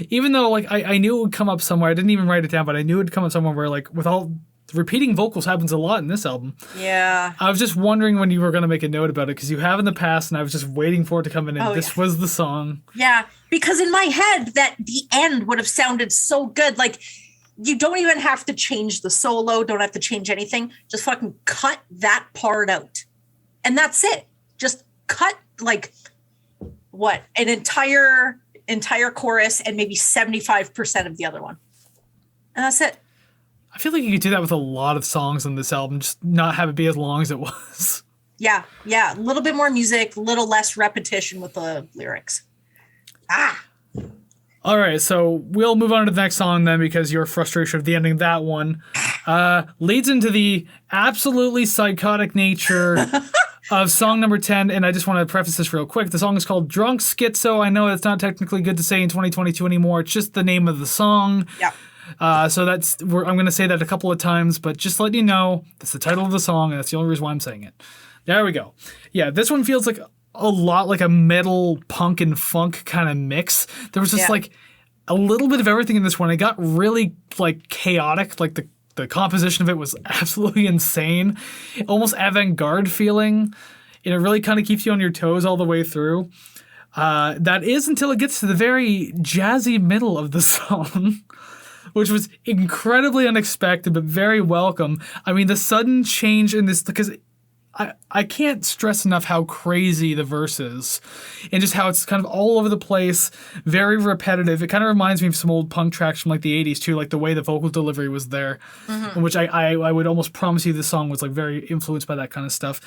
Even though I knew it would come up somewhere. I didn't even write it down, but I knew it would come up somewhere where with all repeating vocals happens a lot in this album. Yeah. I was just wondering when you were going to make a note about it because you have in the past and I was just waiting for it to come in and this was the song. Yeah. Because in my head that the end would have sounded so good. Like you don't even have to change the solo. Don't have to change anything. Just fucking cut that part out. And that's it. Just cut an entire chorus and maybe 75% of the other one. And that's it. I feel like you could do that with a lot of songs on this album, just not have it be as long as it was. Yeah. A little bit more music, a little less repetition with the lyrics. All right, so we'll move on to the next song then because your frustration of the ending of that one leads into the absolutely psychotic nature of song number 10. And I just want to preface this real quick. The song is called Drunk Schizo. I know it's not technically good to say in 2022 anymore. It's just the name of the song. Yeah. So I'm going to say that a couple of times, but just letting you know, that's the title of the song, and that's the only reason why I'm saying it. There we go. Yeah, this one feels like a lot like a metal, punk, and funk kind of mix. There was just a little bit of everything in this one. It got really chaotic. Like the composition of it was absolutely insane, almost avant-garde feeling, and it really kind of keeps you on your toes all the way through. That is until it gets to the very jazzy middle of the song. Which was incredibly unexpected, but very welcome. I mean, the sudden change in this, because I can't stress enough how crazy the verse is and just how it's kind of all over the place, very repetitive. It kind of reminds me of some old punk tracks from the 80s too, like the way the vocal delivery was there, which I would almost promise you this song was very influenced by that kind of stuff.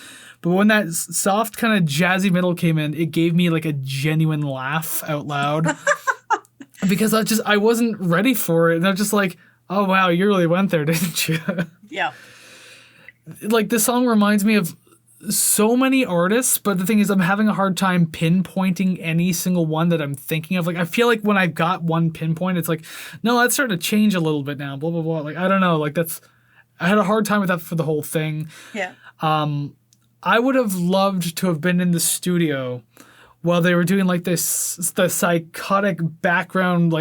But when that soft kind of jazzy middle came in, it gave me a genuine laugh out loud. Because I wasn't ready for it. And I'm just like, oh, wow, you really went there, didn't you? Yeah. This song reminds me of so many artists, but the thing is I'm having a hard time pinpointing any single one that I'm thinking of. I feel like when I've got one pinpoint, it's no, that's starting to change a little bit now, blah, blah, blah. I don't know. I had a hard time with that for the whole thing. Yeah. I would have loved to have been in the studio while they were doing the psychotic background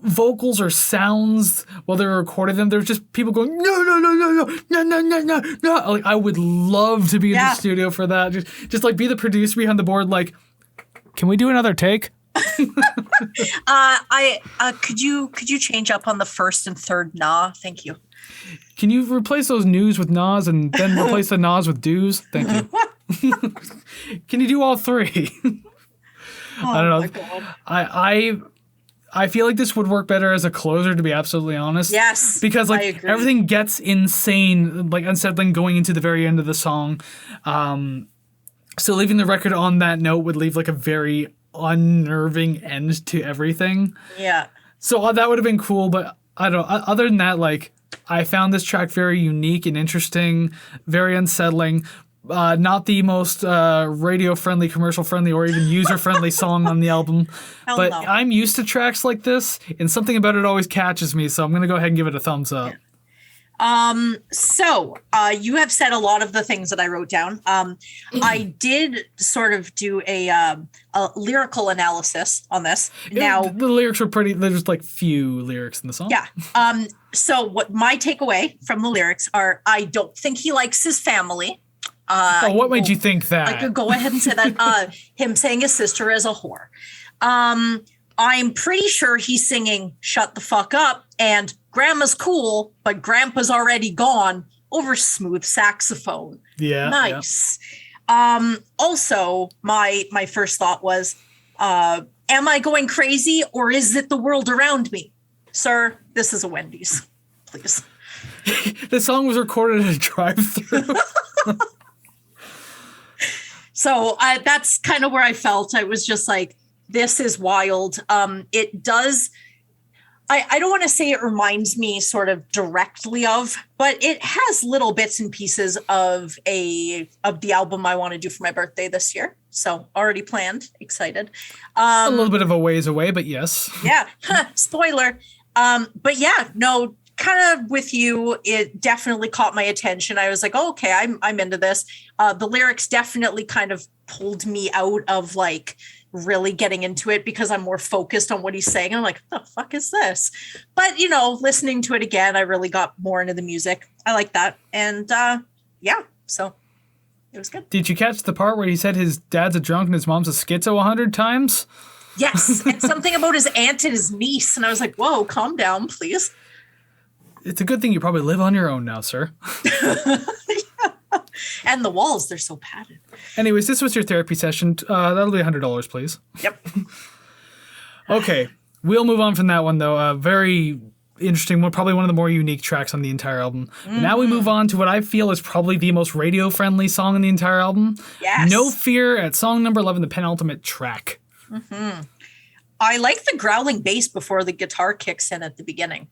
vocals or sounds while they were recording them. There was just people going no. I would love to be in the studio for that. Just be the producer behind the board. Can we do another take? Could you change up on the first and third nah? Thank you. Can you replace those news with nahs and then replace the nahs with do's? Thank you. Can you do all three? I don't know. My God. I feel like this would work better as a closer, to be absolutely honest. Yes, because I like agree. everything gets insane, like unsettling going into the very end of the song. So leaving the record on that note would leave like a very unnerving end to everything. Yeah. So that would have been cool, but I don't. Other than that, like I found this track very unique and interesting, very unsettling. Not the most radio-friendly, commercial-friendly, or even user-friendly song on the album. Hell But no. I'm used to tracks like this, and something about it always catches me, so I'm going to go ahead and give it a thumbs up. So you have said a lot of the things that I wrote down. I did sort of do a lyrical analysis on this. Now, The lyrics were pretty, there's like few lyrics in the song. yeah. So what my takeaway from the lyrics are, I don't think he likes his family. What made you think that? I could go ahead and say that. Him saying his sister is a whore. I'm pretty sure he's singing "Shut the fuck up" and "Grandma's cool, but Grandpa's already gone" over smooth saxophone. Yeah. Nice. Also, my first thought was, am I going crazy or is it the world around me? Sir, this is a Wendy's, please. The song was recorded at a drive-thru. So that's kind of where I felt. I was just like, this is wild. It does. I don't want to say it reminds me sort of directly of, but it has little bits and pieces of the album I want to do for my birthday this year. So already planned, excited. A little bit of a ways away, but yes. Yeah, spoiler. But yeah, no, kind of with you, it definitely caught my attention. I was like, oh, okay, I'm into this. The lyrics definitely kind of pulled me out of like really getting into it because I'm more focused on what he's saying. I'm like, what the fuck is this? But you know, listening to it again, I really got more into the music. I like that. And yeah, so it was good. Did you catch the part where he said his dad's a drunk and his mom's a schizo 100 times? Yes. And something about his aunt and his niece. And I was like, whoa, calm down, please. It's a good thing you probably live on your own now, sir. And the walls, they're so padded. Anyways, this was your therapy session. That'll be $100, please. Yep. Okay. We'll move on from that one, though. Very interesting one, probably one of the more unique tracks on the entire album. Mm-hmm. Now we move on to what I feel is probably the most radio-friendly song on the entire album. Yes. No Fear at song number 11, the penultimate track. Mm-hmm. I like the growling bass before the guitar kicks in at the beginning.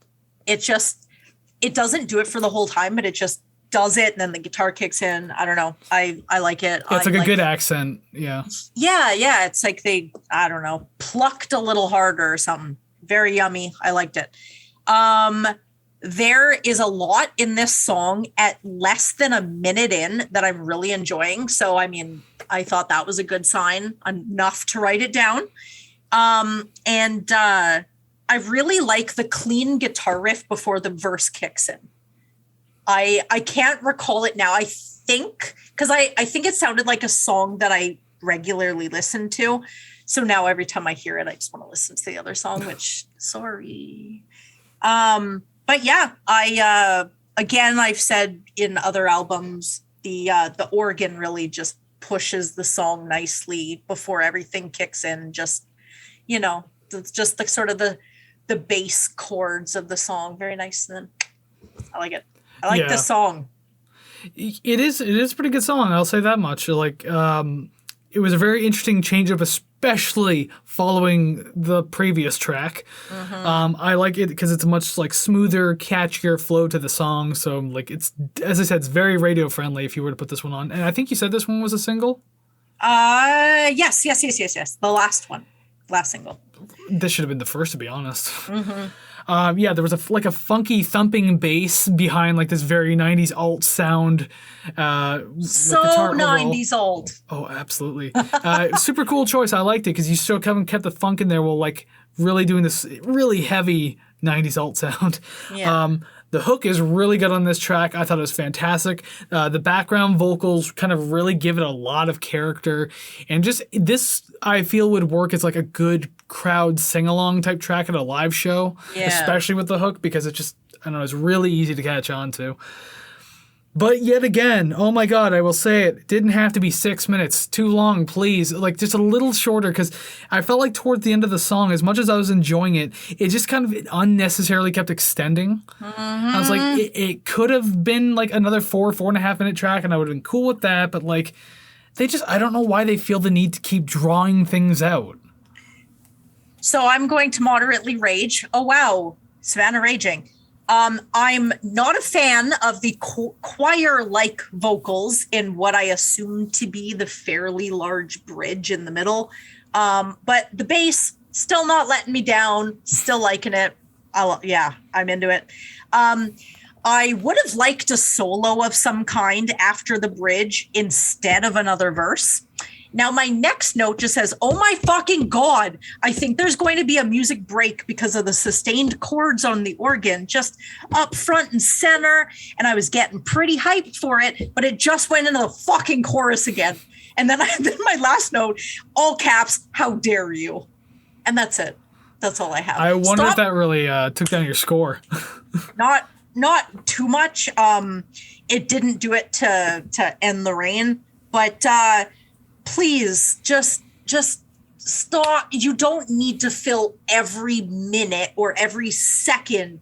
It doesn't do it for the whole time, but it just does it, and then the guitar kicks in. I don't know. I like it. Yeah, it's like a good accent. Yeah. Yeah. It's like they, I don't know, plucked a little harder or something. Very yummy. I liked it. There is a lot in this song at less than a minute in that I'm really enjoying. So, I mean, I thought that was a good sign, enough to write it down. I really like the clean guitar riff before the verse kicks in. I can't recall it now. I think, because I think it sounded like a song that I regularly listen to. So now every time I hear it, I just want to listen to the other song, which, sorry. But yeah, again, I've said in other albums, the organ really just pushes the song nicely before everything kicks in. Just, you know, it's just the sort of the bass chords of the song. Very nice. And I like it. I like this song. It is a pretty good song. I'll say that much. Like, it was a very interesting change up, especially following the previous track. Mm-hmm. I like it because it's a much like smoother, catchier flow to the song. So like it's, as I said, it's very radio friendly if you were to put this one on. And I think you said this one was a single? Yes. The last single. This should have been the first, to be honest. Mm-hmm. There was a funky thumping bass behind like this very 90s alt sound. So 90s alt. Oh, absolutely. Super cool choice. I liked it because you still kept the funk in there while like really doing this really heavy 90s alt sound. Yeah. The hook is really good on this track. I thought it was fantastic. The background vocals kind of really give it a lot of character. And just this, I feel, would work as like a good crowd sing-along type track at a live show, especially with the hook, because it's just, I don't know, it's really easy to catch on to. But yet again, oh my God, I will say it didn't have to be 6 minutes. Too long, please. Like, just a little shorter, because I felt like towards the end of the song, as much as I was enjoying it, it just kind of unnecessarily kept extending. I was like, it could have been like another 4.5 minute track, and I would have been cool with that. But like, I don't know why they feel the need to keep drawing things out. So I'm going to moderately rage. Oh, wow. Savannah raging. I'm not a fan of the choir-like vocals in what I assume to be the fairly large bridge in the middle. But the bass, still not letting me down, still liking it. I'm into it. I would have liked a solo of some kind after the bridge instead of another verse. Now, my next note just says, oh my fucking God, I think there's going to be a music break because of the sustained chords on the organ just up front and center. And I was getting pretty hyped for it, but it just went into the fucking chorus again. And then my last note, all caps, how dare you? And that's it. That's all I have. I wonder if that really took down your score. Not too much. It didn't do it to end the rain, but please just stop. You don't need to fill every minute or every second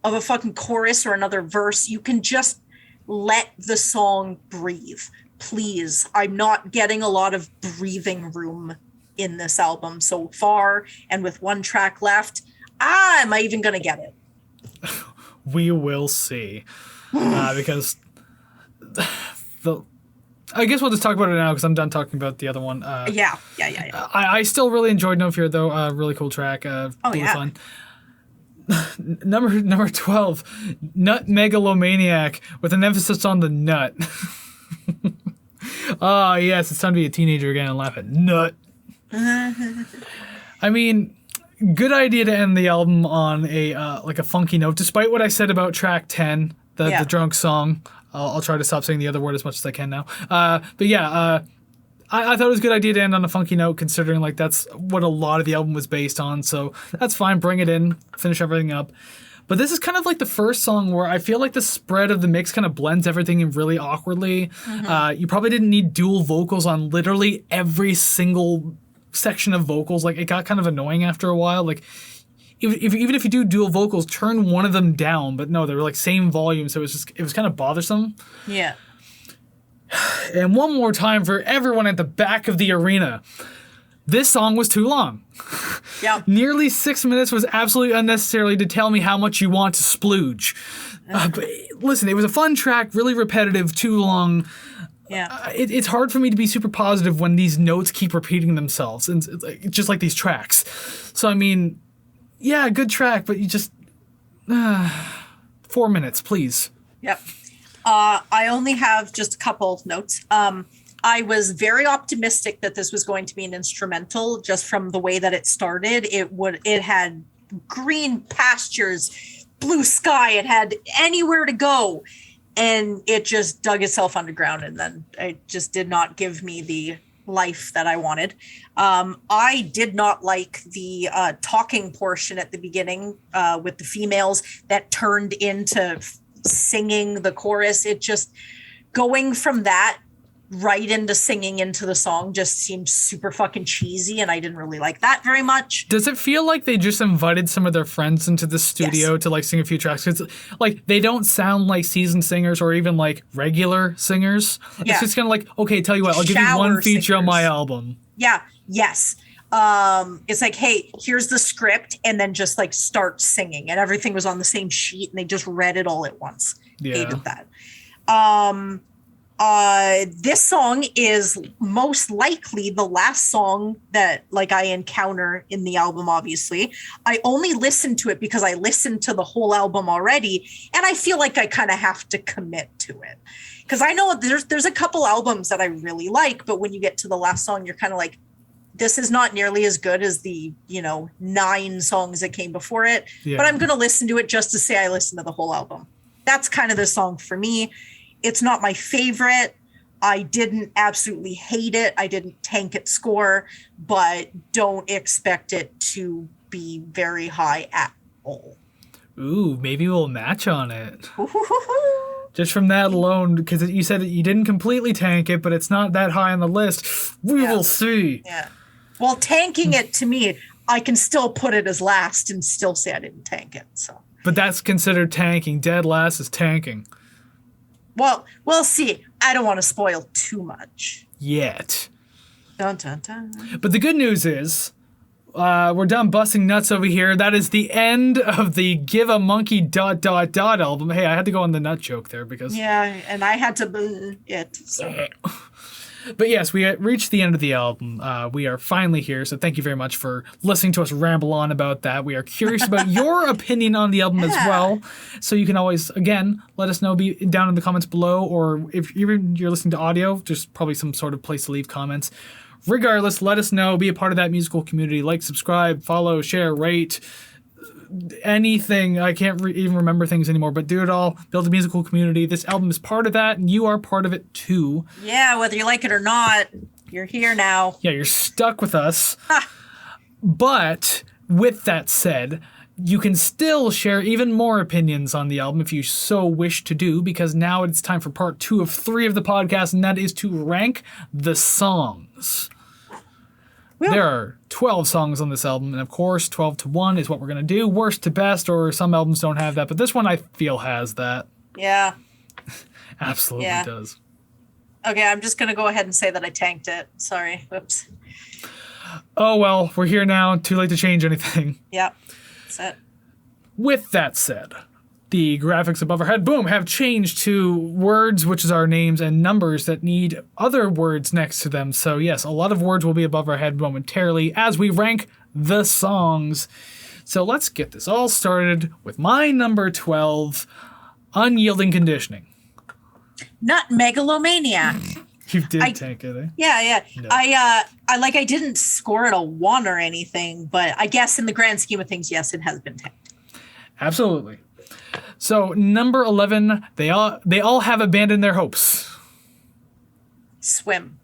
of a fucking chorus or another verse. You can just let the song breathe. Please. I'm not getting a lot of breathing room in this album so far. And with one track left, am I even going to get it? We will see. Because I guess we'll just talk about it now because I'm done talking about the other one. Yeah. I still really enjoyed No Fear, though. Really cool track. Really fun. Number 12, Nut Megalomaniac, with an emphasis on the nut. Ah, yes, it's time to be a teenager again and laugh at nut. I mean, good idea to end the album on a funky note, despite what I said about track 10, the drunk song. I'll try to stop saying the other word as much as I can now. I thought it was a good idea to end on a funky note, considering like that's what a lot of the album was based on. So that's fine. Bring it in, finish everything up. But this is kind of like the first song where I feel like the spread of the mix kind of blends everything in really awkwardly. You probably didn't need dual vocals on literally every single section of vocals. Like, it got kind of annoying after a while. Like, even if you do dual vocals, turn one of them down. But no, they were like same volume, so it was kind of bothersome. Yeah. And one more time for everyone at the back of the arena. This song was too long. Yeah. Nearly 6 minutes was absolutely unnecessary to tell me how much you want to splooge. But listen, it was a fun track, really repetitive, too long. Yeah. It's hard for me to be super positive when these notes keep repeating themselves, and it's just like these tracks. So, I mean, yeah, good track, but you just 4 minutes, please. Yep. I only have just a couple of notes. I was very optimistic that this was going to be an instrumental, just from the way that it started. It had green pastures, blue sky. It had anywhere to go, and it just dug itself underground, and then it just did not give me the life that I wanted. I did not like the talking portion at the beginning with the females that turned into singing the chorus. It just, going from that right into singing into the song just seemed super fucking cheesy, and I didn't really like that very much. Does it feel like they just invited some of their friends into the studio to like sing a few tracks? Because like they don't sound like seasoned singers or even like regular singers. Yeah. It's just kind of like, okay, tell you what, I'll give you one feature on my album. Yeah. Yes. It's like, hey, here's the script, and then just like start singing, and everything was on the same sheet and they just read it all at once. Yeah. Hated that. This song is most likely the last song that like I encounter in the album. Obviously, I only listened to it because I listened to the whole album already, and I feel like I kind of have to commit to it, because I know there's a couple albums that I really like, but when you get to the last song, you're kind of like, this is not nearly as good as the 9 songs that came before it. Yeah. But I'm going to listen to it just to say I listened to the whole album. That's kind of the song for me. It's not my favorite. I didn't absolutely hate it. I didn't tank its score, but don't expect it to be very high at all. Ooh, maybe we'll match on it. Just from that alone, because you said that you didn't completely tank it, but it's not that high on the list. We will see. Yeah. Well, tanking it to me, I can still put it as last and still say I didn't tank it. So. But that's considered tanking. Dead last is tanking. Well, we'll see. I don't want to spoil too much. Yet. Dun, dun, dun. But the good news is, we're done busting nuts over here. That is the end of the Give a Monkey ... album. Hey, I had to go on the nut joke there because... Yeah, and I had to it. So. But yes, we reached the end of the album. We are finally here, so thank you very much for listening to us ramble on about that. We are curious about your opinion on the album as well. So you can always, again, let us know down in the comments below, or if you're listening to audio, there's probably some sort of place to leave comments. Regardless, let us know. Be a part of that musical community. Like, subscribe, follow, share, rate, anything. I can't even remember things anymore, but do it all. Build a musical community. This album is part of that, and you are part of it too. Yeah, whether you like it or not, you're here now. Yeah, you're stuck with us. But with that said, you can still share even more opinions on the album if you so wish to do, because now it's time for part 2 of 3 of the podcast, and that is to rank the songs. Well, there are 12 songs on this album, and of course, 12 to 1 is what we're going to do. Worst to best, or some albums don't have that, but this one I feel has that. Yeah. Absolutely does. Okay, I'm just going to go ahead and say that I tanked it. Sorry. Whoops. Oh, well, we're here now. Too late to change anything. Yep. That's it. With that said, the graphics above our head, boom, have changed to words, which is our names, and numbers that need other words next to them. So yes, a lot of words will be above our head momentarily as we rank the songs. So let's get this all started with my number 12, Unyielding Conditioning. Not Megalomaniac. You did tank it, eh? Yeah. No. I didn't score it a 1 or anything, but I guess in the grand scheme of things, yes, it has been tanked. Absolutely. So number 11, they all have abandoned their hopes. Swim.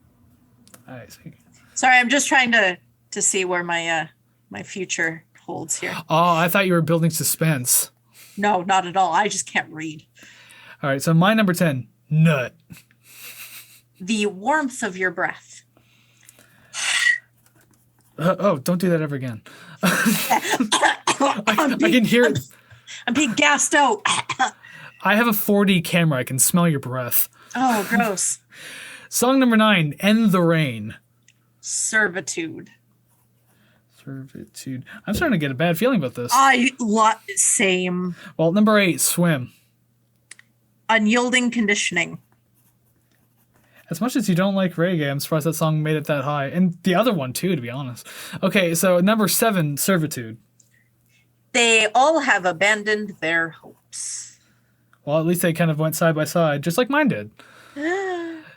I see. Sorry, I'm just trying to see where my my future holds here. Oh, I thought you were building suspense. No, not at all. I just can't read. All right, so my number 10, Nut. The Warmth of Your Breath. Don't do that ever again. I can hear it. I'm being gassed out. I have a 4D camera. I can smell your breath. Oh, gross. Song number 9, End the Rain. Servitude. I'm starting to get a bad feeling about this. Same. Well, number 8, Swim. Unyielding Conditioning. As much as you don't like reggae, I'm surprised that song made it that high. And the other one, too, to be honest. Okay, so number 7, Servitude. They all have abandoned their hopes. Well, at least they kind of went side by side, just like mine did.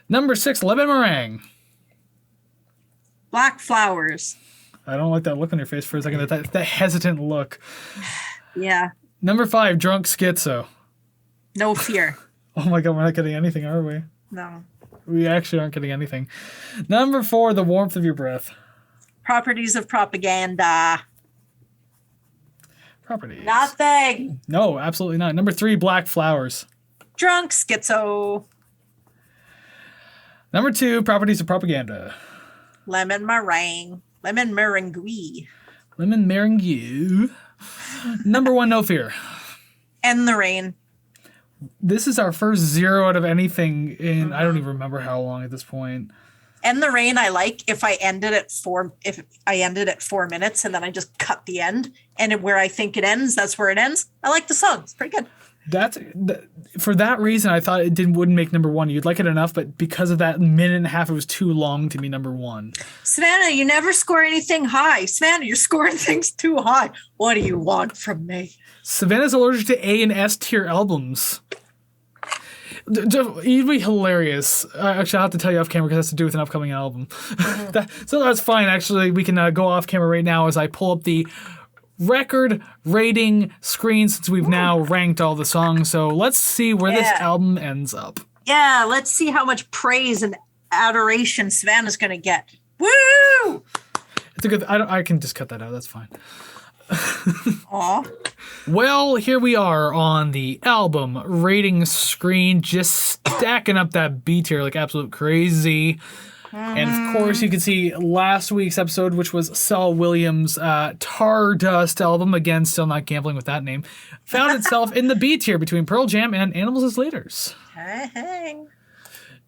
Number 6, Lemon Meringue. Black Flowers. I don't like that look on your face for a second, that hesitant look. Yeah. Number 5, Drunk Schizo. No Fear. Oh my god, we're not getting anything, are we? No. We actually aren't getting anything. Number 4, The Warmth of Your Breath. Properties of Propaganda. Properties. Nothing. No, absolutely not. Number 3, Black Flowers. Drunk Schizo. Number 2, Properties of Propaganda. Lemon Meringue. Lemon Meringue. Lemon Meringue. Number 1, No Fear. End the Rain. This is our first 0 out of anything in I don't even remember how long at this point. End the Rain I like if I ended at 4 minutes and then I just cut the end and where I think it ends, that's where it ends. I like the song. It's pretty good. For that reason I thought it wouldn't make number 1. You'd like it enough, but because of that minute and a half it was too long to be number 1. Savannah, you never score anything high. Savannah, you're scoring things too high. What do you want from me? Savannah's allergic to A and S tier albums. It'd be hilarious. Actually, I'll have to tell you off camera because it has to do with an upcoming album. So that's fine. Actually, we can go off camera right now as I pull up the record rating screen since we've now ranked all the songs. So let's see where this album ends up. Yeah, let's see how much praise and adoration Savannah's going to get. Woo! It's a good. I can just cut that out. That's fine. Aw. Well, here we are on the album rating screen, just stacking up that B tier like absolute crazy. And of course, you can see last week's episode, which was Saul Williams' Tar Dust album. Again, still not gambling with that name. Found itself in the B tier between Pearl Jam and Animals as Leaders. Hey.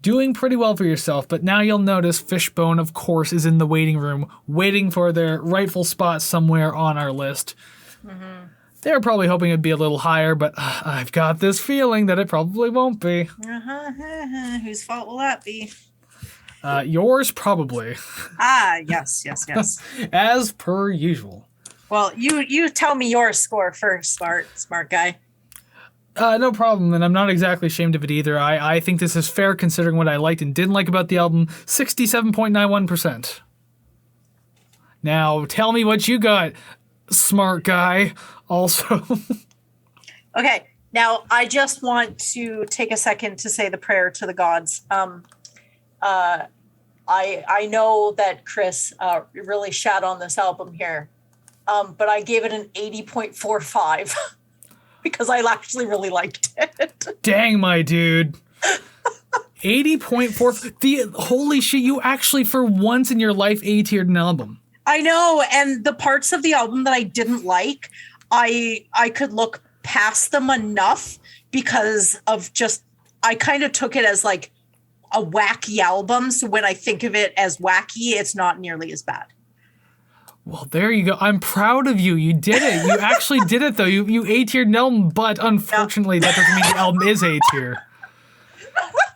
Doing pretty well for yourself, but now you'll notice Fishbone, of course, is in the waiting room, waiting for their rightful spot somewhere on our list. Mm-hmm. They're probably hoping it'd be a little higher, but I've got this feeling that it probably won't be. Whose fault will that be? Yours, probably. Yes. As per usual. Well, you tell me your score first, smart guy. No problem, and I'm not exactly ashamed of it either. I think this is fair considering what I liked and didn't like about the album. 67.91%. Now, tell me what you got, smart guy, also. Okay, now I just want to take a second to say the prayer to the gods. I know that Kris really shat on this album here, but I gave it an 80.45 because I actually really liked it. Dang, my dude. 80.4. Holy shit, you actually, for once in your life, A-tiered an album. I know, and the parts of the album that I didn't like, I could look past them enough because of just, I kind of took it as like a wacky album. So when I think of it as wacky, it's not nearly as bad. Well, there you go. I'm proud of you. You did it. You actually did it, though. You A-tiered an album, but unfortunately, that doesn't mean the album is A-tier.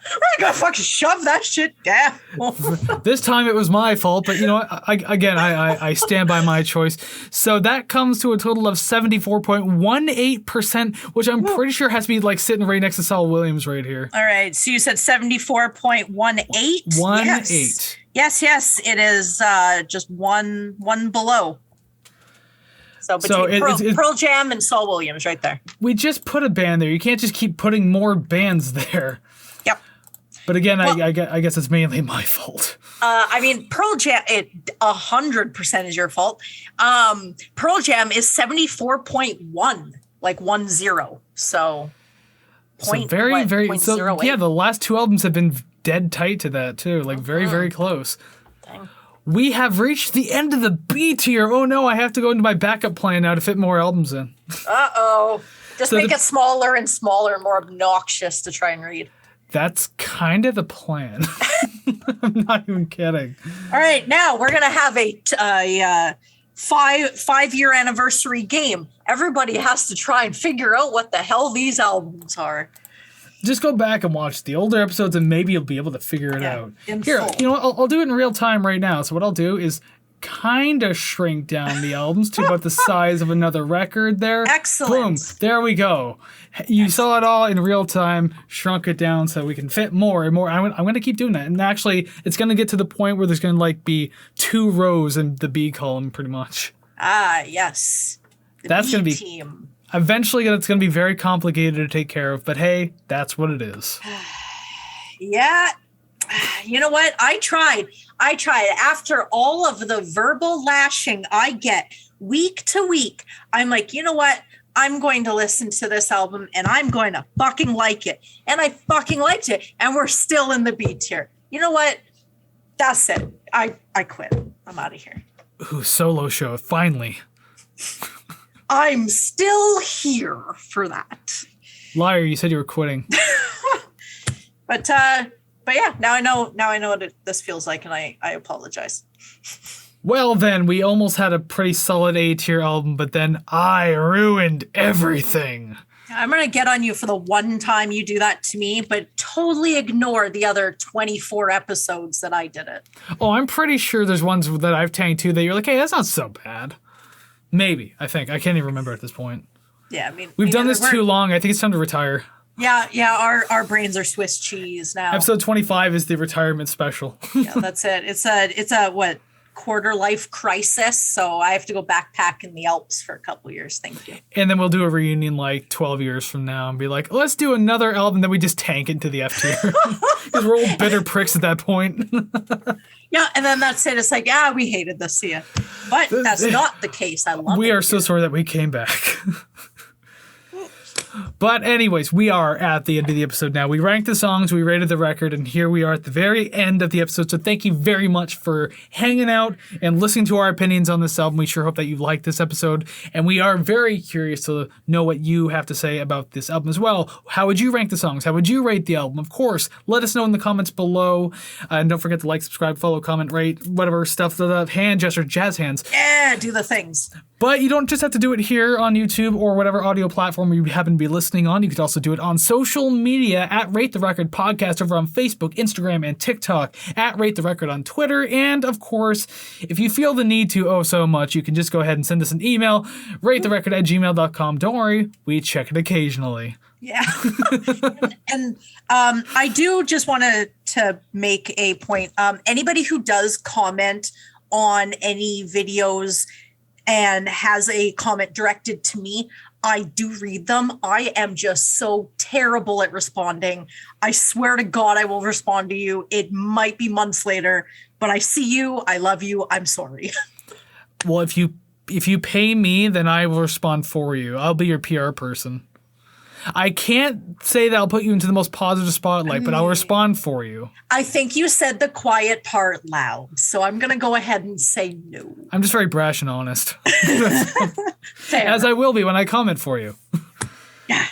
I gotta fucking shove that shit down. This time it was my fault, but you know what? I stand by my choice. So that comes to a total of 74.18%, which I'm pretty sure has to be like sitting right next to Saul Williams right here. All right. So you said 74.18? 1.8. Yes. It is just one below. So between Pearl Jam and Saul Williams right there. We just put a band there. You can't just keep putting more bands there. Yep. But again, well, I guess it's mainly my fault. I mean, Pearl Jam, 100% is your fault. Pearl Jam is 74.1, like 10. So very, very. 0.08. Yeah, the last two albums have been dead tight to that too. Like very, very close. Dang. We have reached the end of the B tier. Oh no, I have to go into my backup plan now to fit more albums in. Uh-oh. Just make it smaller and smaller, more obnoxious to try and read. That's kind of the plan. I'm not even kidding. All right, now we're gonna have a 5-year anniversary game. Everybody has to try and figure out what the hell these albums are. Just go back and watch the older episodes, and maybe you'll be able to figure it out. Here, full. you know what? I'll do it in real time right now. So what I'll do is kind of shrink down the albums to about the size of another record there. Excellent. Boom. There we go. You saw it all in real time, shrunk it down so we can fit more and more. I'm going to keep doing that. And actually, it's going to get to the point where there's going to be 2 rows in the B column pretty much. Yes. That's going to be team. Eventually, it's going to be very complicated to take care of. But hey, that's what it is. Yeah. You know what? I tried. After all of the verbal lashing I get week to week, I'm like, you know what? I'm going to listen to this album and I'm going to fucking like it. And I fucking liked it. And we're still in the B tier. You know what? That's it. I quit. I'm out of here. Ooh, solo show. Finally. I'm still here for that. Liar, you said you were quitting. But yeah, now I know what this feels like, and I apologize. Well, then, we almost had a pretty solid A-tier album, but then I ruined everything. I'm going to get on you for the one time you do that to me, but totally ignore the other 24 episodes that I did it. Oh, I'm pretty sure there's ones that I've tanked too that you're like, hey, that's not so bad. Maybe, I think. I can't even remember at this point. Yeah, I mean... We've done this too long. I think it's time to retire. Yeah, our brains are Swiss cheese now. Episode 25 is the retirement special. Yeah, that's it. It's a what? quarter life crisis, so I have to go backpack in the Alps for a couple years. Thank you. And then we'll do a reunion like 12 years from now and be like, let's do another album. Then we just tank into the F tier because we're all bitter pricks at that point. Yeah, and then that's it. It's like, yeah, we hated this, see ya. But that's not the case. I love it. We are so sorry that we came back. But anyways, we are at the end of the episode now. We ranked the songs, we rated the record, and here we are at the very end of the episode. So thank you very much for hanging out and listening to our opinions on this album. We sure hope that you liked this episode. And we are very curious to know what you have to say about this album as well. How would you rank the songs? How would you rate the album? Of course, let us know in the comments below. And don't forget to like, subscribe, follow, comment, rate, whatever stuff, the hand gesture, jazz hands. Yeah, do the things. But you don't just have to do it here on YouTube or whatever audio platform you happen to be listening on. You could also do it on social media at Rate the Record Podcast over on Facebook, Instagram, and TikTok, at Rate the Record on Twitter. And of course, if you feel the need to so much, you can just go ahead and send us an email, ratetherecord@gmail.com. Don't worry, we check it occasionally. Yeah. and I do just want to make a point. Anybody who does comment on any videos and has a comment directed to me, I do read them. I am just so terrible at responding. I swear to God, I will respond to you. It might be months later, but I see you. I love you. I'm sorry. Well, if you pay me, then I will respond for you. I'll be your PR person. I can't say that I'll put you into the most positive spotlight, but I'll respond for you. I think you said the quiet part loud, so I'm going to go ahead and say no. I'm just very brash and honest. Fair. As I will be when I comment for you. Yeah.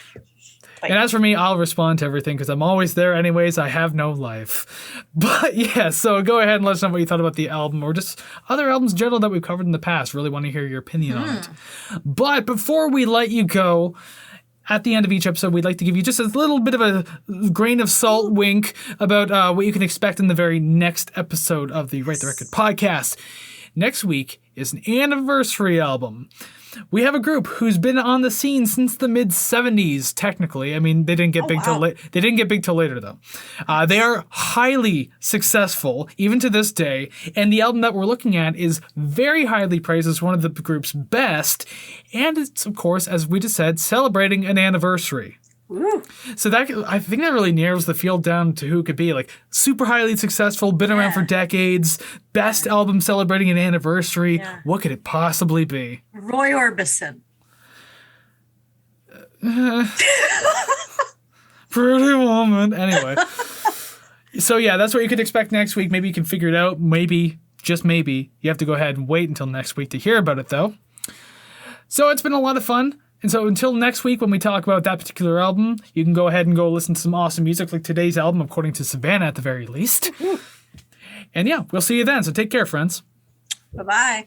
And as for me, I'll respond to everything because I'm always there anyways. I have no life. But yeah, so go ahead and let us know what you thought about the album or just other albums in general that we've covered in the past. Really want to hear your opinion on it. But before we let you go, at the end of each episode, we'd like to give you just a little bit of a grain of salt wink about what you can expect in the very next episode of the Rate the Record podcast. Next week is an anniversary album. We have a group who's been on the scene since the mid-70s, technically. I mean, they didn't get big till they didn't get big till later, though. They are highly successful, even to this day, and the album that we're looking at is very highly praised as one of the group's best, and it's, of course, as we just said, celebrating an anniversary. Ooh. So that I think that really narrows the field down to who it could be. Like, super highly successful, been around for decades, best album celebrating an anniversary. Yeah. What could it possibly be? Roy Orbison. Pretty woman. Anyway. So yeah, that's what you could expect next week. Maybe you can figure it out. Maybe, just maybe. You have to go ahead and wait until next week to hear about it, though. So it's been a lot of fun. And so until next week when we talk about that particular album, you can go ahead and go listen to some awesome music like today's album, according to Savannah at the very least. And yeah, we'll see you then. So take care, friends. Bye-bye.